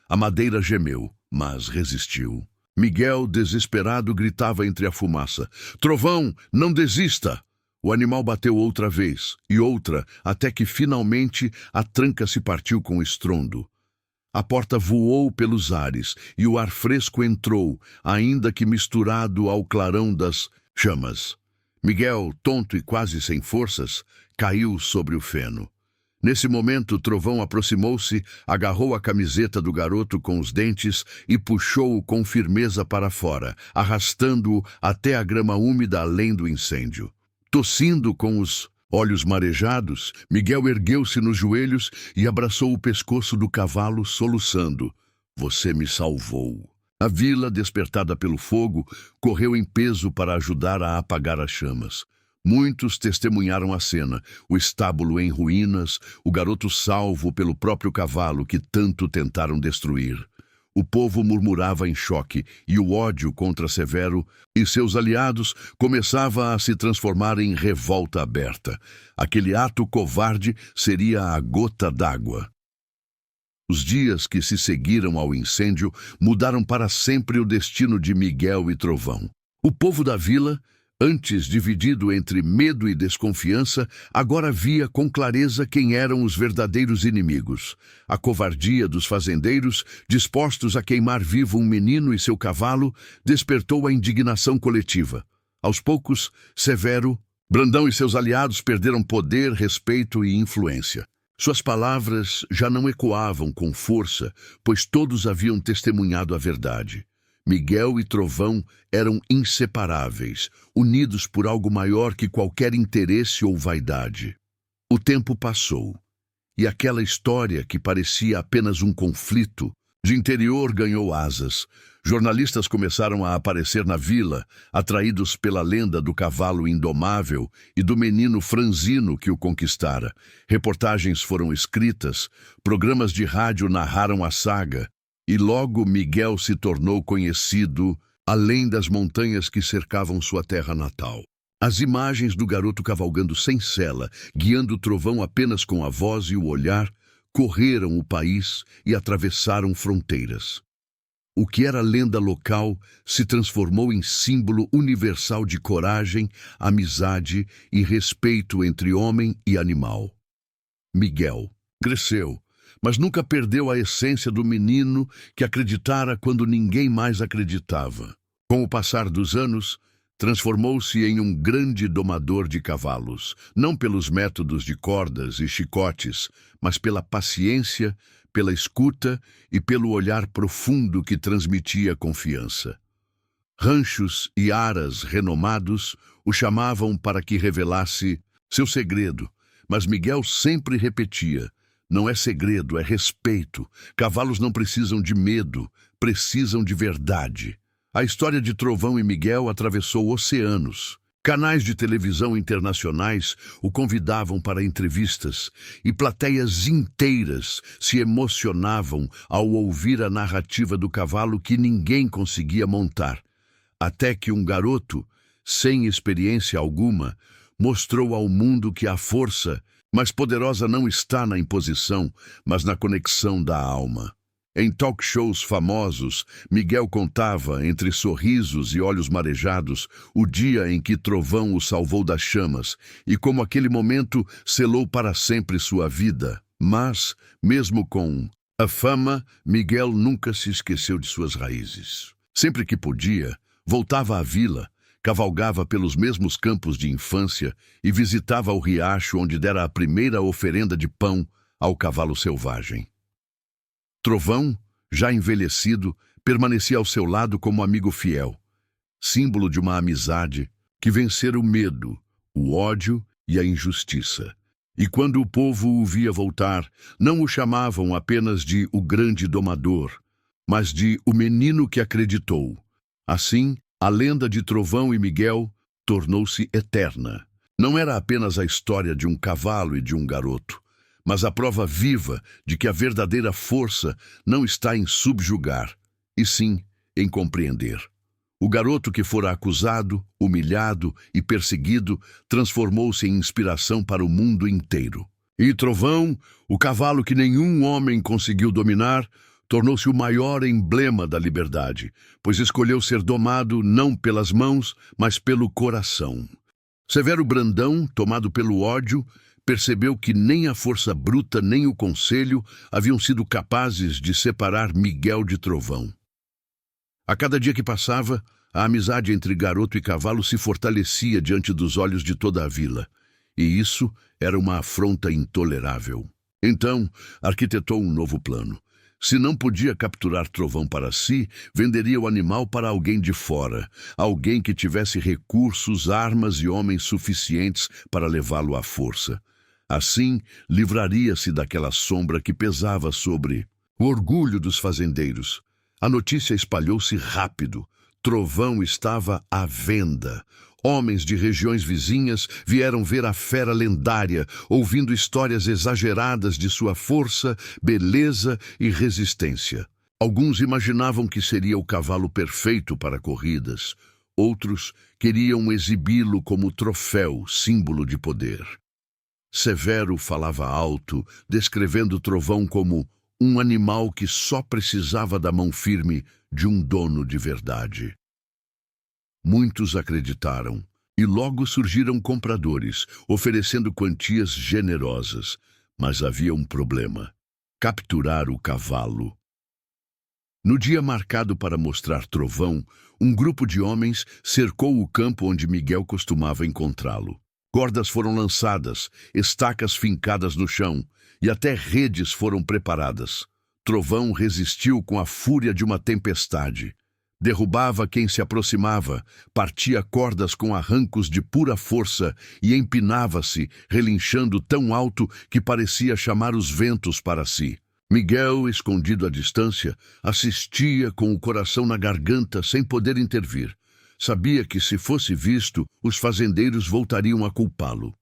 A madeira gemeu, mas resistiu. Miguel, desesperado, gritava entre a fumaça: "Trovão, não desista!" O animal bateu outra vez, e outra, até que finalmente a tranca se partiu com estrondo. A porta voou pelos ares, e o ar fresco entrou, ainda que misturado ao clarão das chamas. Miguel, tonto e quase sem forças, caiu sobre o feno. Nesse momento, Trovão aproximou-se, agarrou a camiseta do garoto com os dentes e puxou-o com firmeza para fora, arrastando-o até a grama úmida além do incêndio. Tossindo com os olhos marejados, Miguel ergueu-se nos joelhos e abraçou o pescoço do cavalo, soluçando: "Você me salvou." A vila, despertada pelo fogo, correu em peso para ajudar a apagar as chamas. Muitos testemunharam a cena, o estábulo em ruínas, o garoto salvo pelo próprio cavalo que tanto tentaram destruir. O povo murmurava em choque, e o ódio contra Severo e seus aliados começava a se transformar em revolta aberta. Aquele ato covarde seria a gota d'água. Os dias que se seguiram ao incêndio mudaram para sempre o destino de Miguel e Trovão. O povo da vila, antes dividido entre medo e desconfiança, agora via com clareza quem eram os verdadeiros inimigos. A covardia dos fazendeiros, dispostos a queimar vivo um menino e seu cavalo, despertou a indignação coletiva. Aos poucos, Severo, Brandão e seus aliados perderam poder, respeito e influência. Suas palavras já não ecoavam com força, pois todos haviam testemunhado a verdade. Miguel e Trovão eram inseparáveis, unidos por algo maior que qualquer interesse ou vaidade. O tempo passou, e aquela história que parecia apenas um conflito de interior ganhou asas. Jornalistas começaram a aparecer na vila, atraídos pela lenda do cavalo indomável e do menino franzino que o conquistara. Reportagens foram escritas, programas de rádio narraram a saga, e logo Miguel se tornou conhecido além das montanhas que cercavam sua terra natal. As imagens do garoto cavalgando sem sela, guiando o trovão apenas com a voz e o olhar, correram o país e atravessaram fronteiras. O que era lenda local se transformou em símbolo universal de coragem, amizade e respeito entre homem e animal. Miguel cresceu, mas nunca perdeu a essência do menino que acreditara quando ninguém mais acreditava. Com o passar dos anos, transformou-se em um grande domador de cavalos, não pelos métodos de cordas e chicotes, mas pela paciência, pela escuta e pelo olhar profundo que transmitia confiança. Ranchos e aras renomados o chamavam para que revelasse seu segredo, mas Miguel sempre repetia: não é segredo, é respeito. Cavalos não precisam de medo, precisam de verdade. A história de Trovão e Miguel atravessou oceanos. Canais de televisão internacionais o convidavam para entrevistas e plateias inteiras se emocionavam ao ouvir a narrativa do cavalo que ninguém conseguia montar. Até que um garoto, sem experiência alguma, mostrou ao mundo que a força mais poderosa não está na imposição, mas na conexão da alma. Em talk shows famosos, Miguel contava, entre sorrisos e olhos marejados, o dia em que Trovão o salvou das chamas e como aquele momento selou para sempre sua vida. Mas, mesmo com a fama, Miguel nunca se esqueceu de suas raízes. Sempre que podia, voltava à vila, cavalgava pelos mesmos campos de infância e visitava o riacho onde dera a primeira oferenda de pão ao cavalo selvagem. Trovão, já envelhecido, permanecia ao seu lado como amigo fiel, símbolo de uma amizade que vencera o medo, o ódio e a injustiça. E quando o povo o via voltar, não o chamavam apenas de o grande domador, mas de o menino que acreditou. Assim, a lenda de Trovão e Miguel tornou-se eterna. Não era apenas a história de um cavalo e de um garoto, mas a prova viva de que a verdadeira força não está em subjugar, e sim em compreender. O garoto que fora acusado, humilhado e perseguido transformou-se em inspiração para o mundo inteiro. E Trovão, o cavalo que nenhum homem conseguiu dominar, tornou-se o maior emblema da liberdade, pois escolheu ser domado não pelas mãos, mas pelo coração. Severo Brandão, tomado pelo ódio, percebeu que nem a força bruta nem o conselho haviam sido capazes de separar Miguel de Trovão. A cada dia que passava, a amizade entre garoto e cavalo se fortalecia diante dos olhos de toda a vila, e isso era uma afronta intolerável. Então, arquitetou um novo plano. Se não podia capturar Trovão para si, venderia o animal para alguém de fora, alguém que tivesse recursos, armas e homens suficientes para levá-lo à força. Assim, livraria-se daquela sombra que pesava sobre o orgulho dos fazendeiros. A notícia espalhou-se rápido. Trovão estava à venda. Homens de regiões vizinhas vieram ver a fera lendária, ouvindo histórias exageradas de sua força, beleza e resistência. Alguns imaginavam que seria o cavalo perfeito para corridas. Outros queriam exibi-lo como troféu, símbolo de poder. Severo falava alto, descrevendo Trovão como um animal que só precisava da mão firme de um dono de verdade. Muitos acreditaram, e logo surgiram compradores, oferecendo quantias generosas. Mas havia um problema: capturar o cavalo. No dia marcado para mostrar Trovão, um grupo de homens cercou o campo onde Miguel costumava encontrá-lo. Cordas foram lançadas, estacas fincadas no chão, e até redes foram preparadas. Trovão resistiu com a fúria de uma tempestade. Derrubava quem se aproximava, partia cordas com arrancos de pura força e empinava-se, relinchando tão alto que parecia chamar os ventos para si. Miguel, escondido à distância, assistia com o coração na garganta sem poder intervir. Sabia que, se fosse visto, os fazendeiros voltariam a culpá-lo.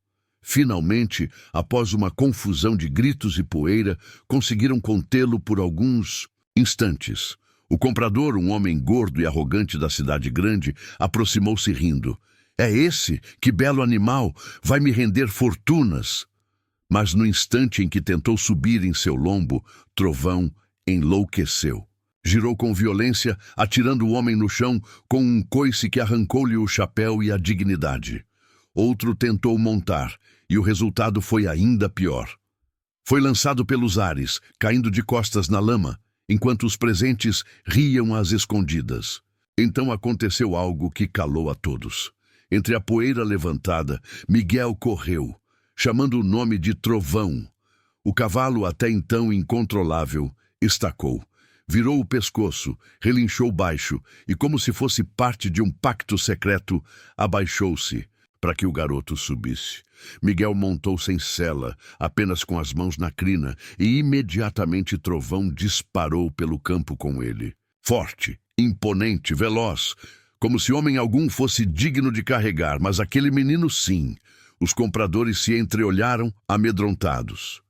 Finalmente, após uma confusão de gritos e poeira, conseguiram contê-lo por alguns instantes. O comprador, um homem gordo e arrogante da cidade grande, aproximou-se rindo. É esse? Que belo animal! Vai me render fortunas! Mas no instante em que tentou subir em seu lombo, Trovão enlouqueceu. Girou com violência, atirando o homem no chão com um coice que arrancou-lhe o chapéu e a dignidade. Outro tentou montar, e o resultado foi ainda pior. Foi lançado pelos ares, caindo de costas na lama, enquanto os presentes riam às escondidas. Então aconteceu algo que calou a todos. Entre a poeira levantada, Miguel correu, chamando o nome de Trovão. O cavalo, até então incontrolável, estacou. Virou o pescoço, relinchou baixo e, como se fosse parte de um pacto secreto, abaixou-se para que o garoto subisse. Miguel montou sem sela, apenas com as mãos na crina, e imediatamente Trovão disparou pelo campo com ele. Forte, imponente, veloz, como se homem algum fosse digno de carregar, mas aquele menino sim. Os compradores se entreolharam, amedrontados.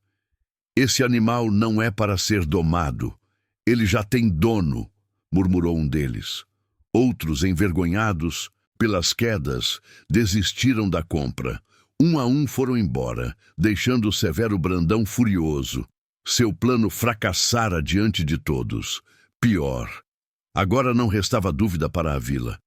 Esse animal não é para ser domado. Ele já tem dono, murmurou um deles. Outros, envergonhados pelas quedas, desistiram da compra. Um a um foram embora, deixando o Severo Brandão furioso. Seu plano fracassara diante de todos. Pior. Agora não restava dúvida para a vila.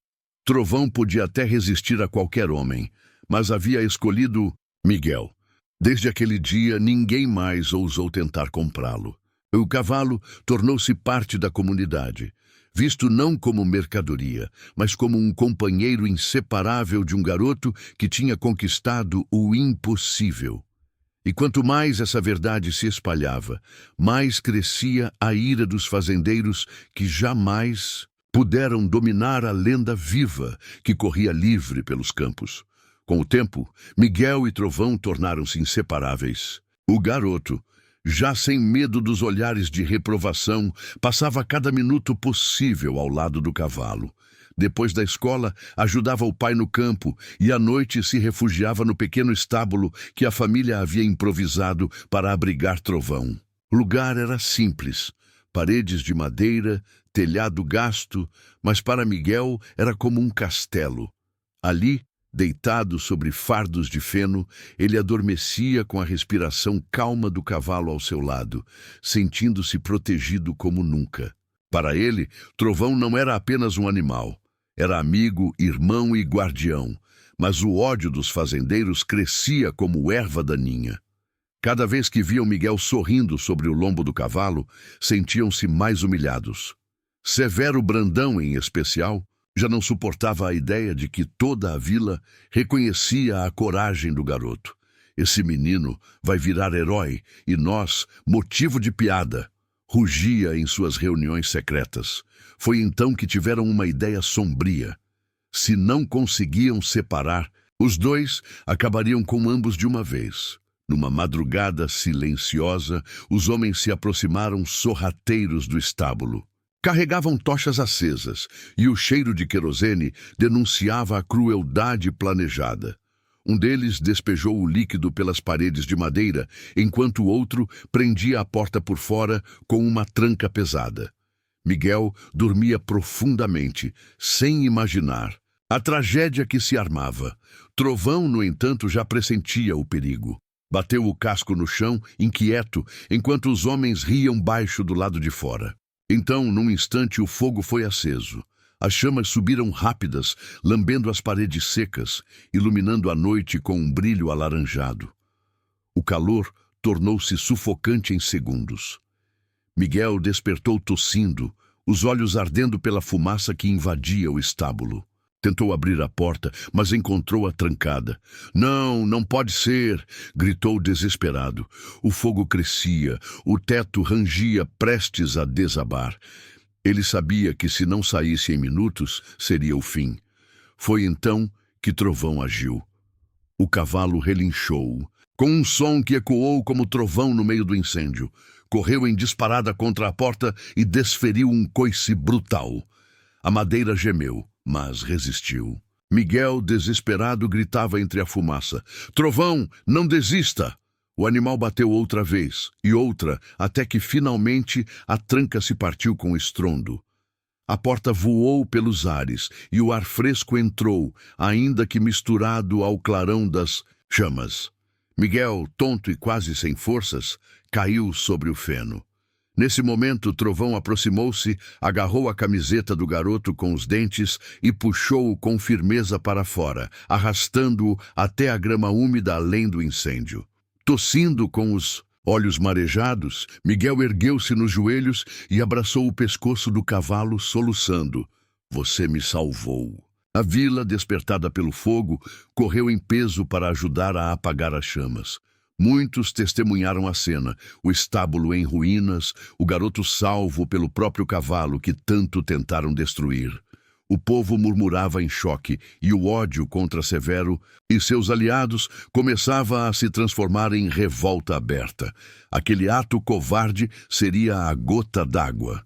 Trovão podia até resistir a qualquer homem, mas havia escolhido Miguel. Desde aquele dia, ninguém mais ousou tentar comprá-lo. O cavalo tornou-se parte da comunidade, visto não como mercadoria, mas como um companheiro inseparável de um garoto que tinha conquistado o impossível. E quanto mais essa verdade se espalhava, mais crescia a ira dos fazendeiros que jamais puderam dominar a lenda viva que corria livre pelos campos. Com o tempo, Miguel e Trovão tornaram-se inseparáveis. O garoto, já sem medo dos olhares de reprovação, passava cada minuto possível ao lado do cavalo. Depois da escola, ajudava o pai no campo e à noite se refugiava no pequeno estábulo que a família havia improvisado para abrigar Trovão. O lugar era simples, paredes de madeira, telhado gasto, mas para Miguel era como um castelo. Ali, deitado sobre fardos de feno, ele adormecia com a respiração calma do cavalo ao seu lado, sentindo-se protegido como nunca. Para ele, Trovão não era apenas um animal. Era amigo, irmão e guardião, mas o ódio dos fazendeiros crescia como erva daninha. Cada vez que viam Miguel sorrindo sobre o lombo do cavalo, sentiam-se mais humilhados. Severo Brandão, em especial, já não suportava a ideia de que toda a vila reconhecia a coragem do garoto. Esse menino vai virar herói e nós, motivo de piada, rugia em suas reuniões secretas. Foi então que tiveram uma ideia sombria. Se não conseguiam separar, os dois acabariam com ambos de uma vez. Numa madrugada silenciosa, os homens se aproximaram sorrateiros do estábulo. Carregavam tochas acesas, e o cheiro de querosene denunciava a crueldade planejada. Um deles despejou o líquido pelas paredes de madeira, enquanto o outro prendia a porta por fora com uma tranca pesada. Miguel dormia profundamente, sem imaginar a tragédia que se armava. Trovão, no entanto, já pressentia o perigo. Bateu o casco no chão, inquieto, enquanto os homens riam baixo do lado de fora. Então, num instante, o fogo foi aceso. As chamas subiram rápidas, lambendo as paredes secas, iluminando a noite com um brilho alaranjado. O calor tornou-se sufocante em segundos. Miguel despertou tossindo, os olhos ardendo pela fumaça que invadia o estábulo. Tentou abrir a porta, mas encontrou-a trancada. Não, não pode ser! Gritou desesperado. O fogo crescia, o teto rangia prestes a desabar. Ele sabia que se não saísse em minutos, seria o fim. Foi então que Trovão agiu. O cavalo relinchou, com um som que ecoou como trovão no meio do incêndio. Correu em disparada contra a porta e desferiu um coice brutal. A madeira gemeu, mas resistiu. Miguel, desesperado, gritava entre a fumaça: "Trovão, não desista!" O animal bateu outra vez, e outra, até que finalmente a tranca se partiu com estrondo. A porta voou pelos ares e o ar fresco entrou, ainda que misturado ao clarão das chamas. Miguel, tonto e quase sem forças, caiu sobre o feno. Nesse momento, Trovão aproximou-se, agarrou a camiseta do garoto com os dentes e puxou-o com firmeza para fora, arrastando-o até a grama úmida além do incêndio. Tossindo com os olhos marejados, Miguel ergueu-se nos joelhos e abraçou o pescoço do cavalo, soluçando. Você me salvou. A vila, despertada pelo fogo, correu em peso para ajudar a apagar as chamas. Muitos testemunharam a cena, o estábulo em ruínas, o garoto salvo pelo próprio cavalo que tanto tentaram destruir. O povo murmurava em choque e o ódio contra Severo e seus aliados começava a se transformar em revolta aberta. Aquele ato covarde seria a gota d'água.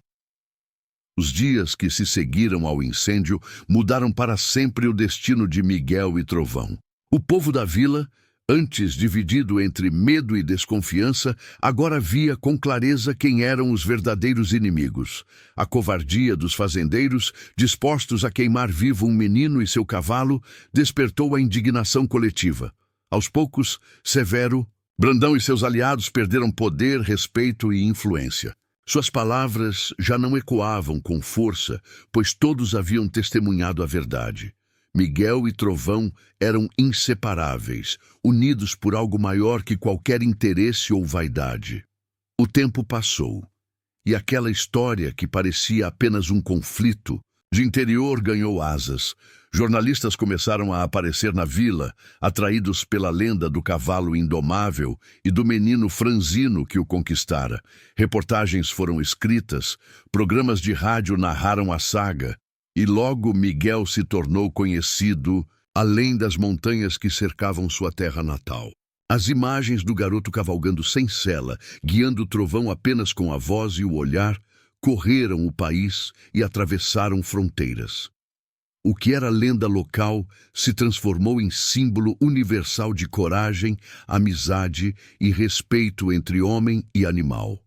Os dias que se seguiram ao incêndio mudaram para sempre o destino de Miguel e Trovão. O povo da vila, antes dividido entre medo e desconfiança, agora via com clareza quem eram os verdadeiros inimigos. A covardia dos fazendeiros, dispostos a queimar vivo um menino e seu cavalo, despertou a indignação coletiva. Aos poucos, Severo, Brandão e seus aliados perderam poder, respeito e influência. Suas palavras já não ecoavam com força, pois todos haviam testemunhado a verdade. Miguel e Trovão eram inseparáveis, unidos por algo maior que qualquer interesse ou vaidade. O tempo passou, e aquela história que parecia apenas um conflito de interior ganhou asas. Jornalistas começaram a aparecer na vila, atraídos pela lenda do cavalo indomável e do menino franzino que o conquistara. Reportagens foram escritas, programas de rádio narraram a saga, e logo Miguel se tornou conhecido além das montanhas que cercavam sua terra natal. As imagens do garoto cavalgando sem sela, guiando o Trovão apenas com a voz e o olhar, correram o país e atravessaram fronteiras. O que era lenda local se transformou em símbolo universal de coragem, amizade e respeito entre homem e animal.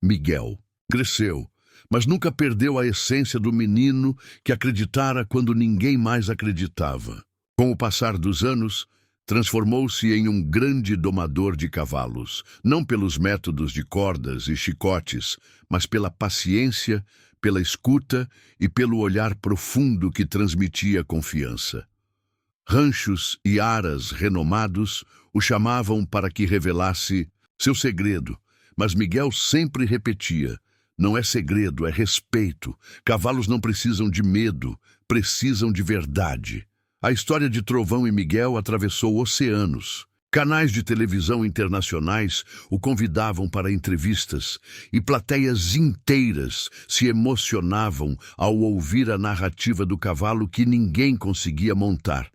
Miguel cresceu, mas nunca perdeu a essência do menino que acreditara quando ninguém mais acreditava. Com o passar dos anos, transformou-se em um grande domador de cavalos, não pelos métodos de cordas e chicotes, mas pela paciência, pela escuta e pelo olhar profundo que transmitia confiança. Ranchos e aras renomados o chamavam para que revelasse seu segredo, mas Miguel sempre repetia: não é segredo, é respeito. Cavalos não precisam de medo, precisam de verdade. A história de Trovão e Miguel atravessou oceanos. Canais de televisão internacionais o convidavam para entrevistas e plateias inteiras se emocionavam ao ouvir a narrativa do cavalo que ninguém conseguia montar.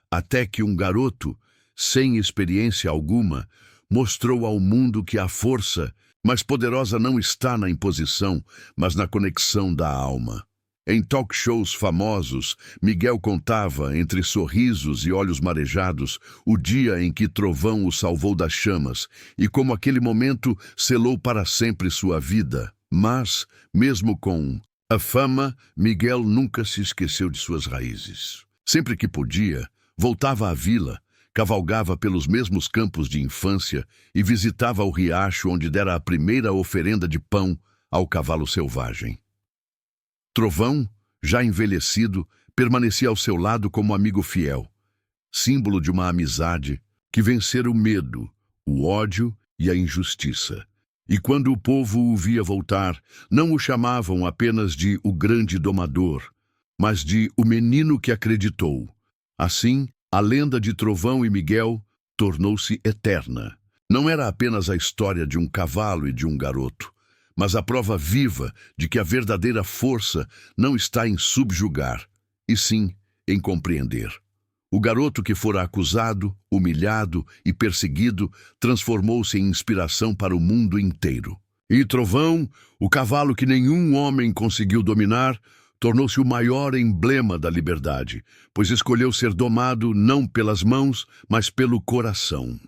Até que um garoto, sem experiência alguma, mostrou ao mundo que a força mais poderosa não está na imposição, mas na conexão da alma. Em talk shows famosos, Miguel contava, entre sorrisos e olhos marejados, o dia em que Trovão o salvou das chamas e como aquele momento selou para sempre sua vida. Mas, mesmo com a fama, Miguel nunca se esqueceu de suas raízes. Sempre que podia, voltava à vila, cavalgava pelos mesmos campos de infância e visitava o riacho onde dera a primeira oferenda de pão ao cavalo selvagem. Trovão, já envelhecido, permanecia ao seu lado como amigo fiel, símbolo de uma amizade que vencera o medo, o ódio e a injustiça. E quando o povo o via voltar, não o chamavam apenas de o grande domador, mas de o menino que acreditou. Assim, a lenda de Trovão e Miguel tornou-se eterna. Não era apenas a história de um cavalo e de um garoto, mas a prova viva de que a verdadeira força não está em subjugar, e sim em compreender. O garoto que fora acusado, humilhado e perseguido transformou-se em inspiração para o mundo inteiro. E Trovão, o cavalo que nenhum homem conseguiu dominar, tornou-se o maior emblema da liberdade, pois escolheu ser domado não pelas mãos, mas pelo coração.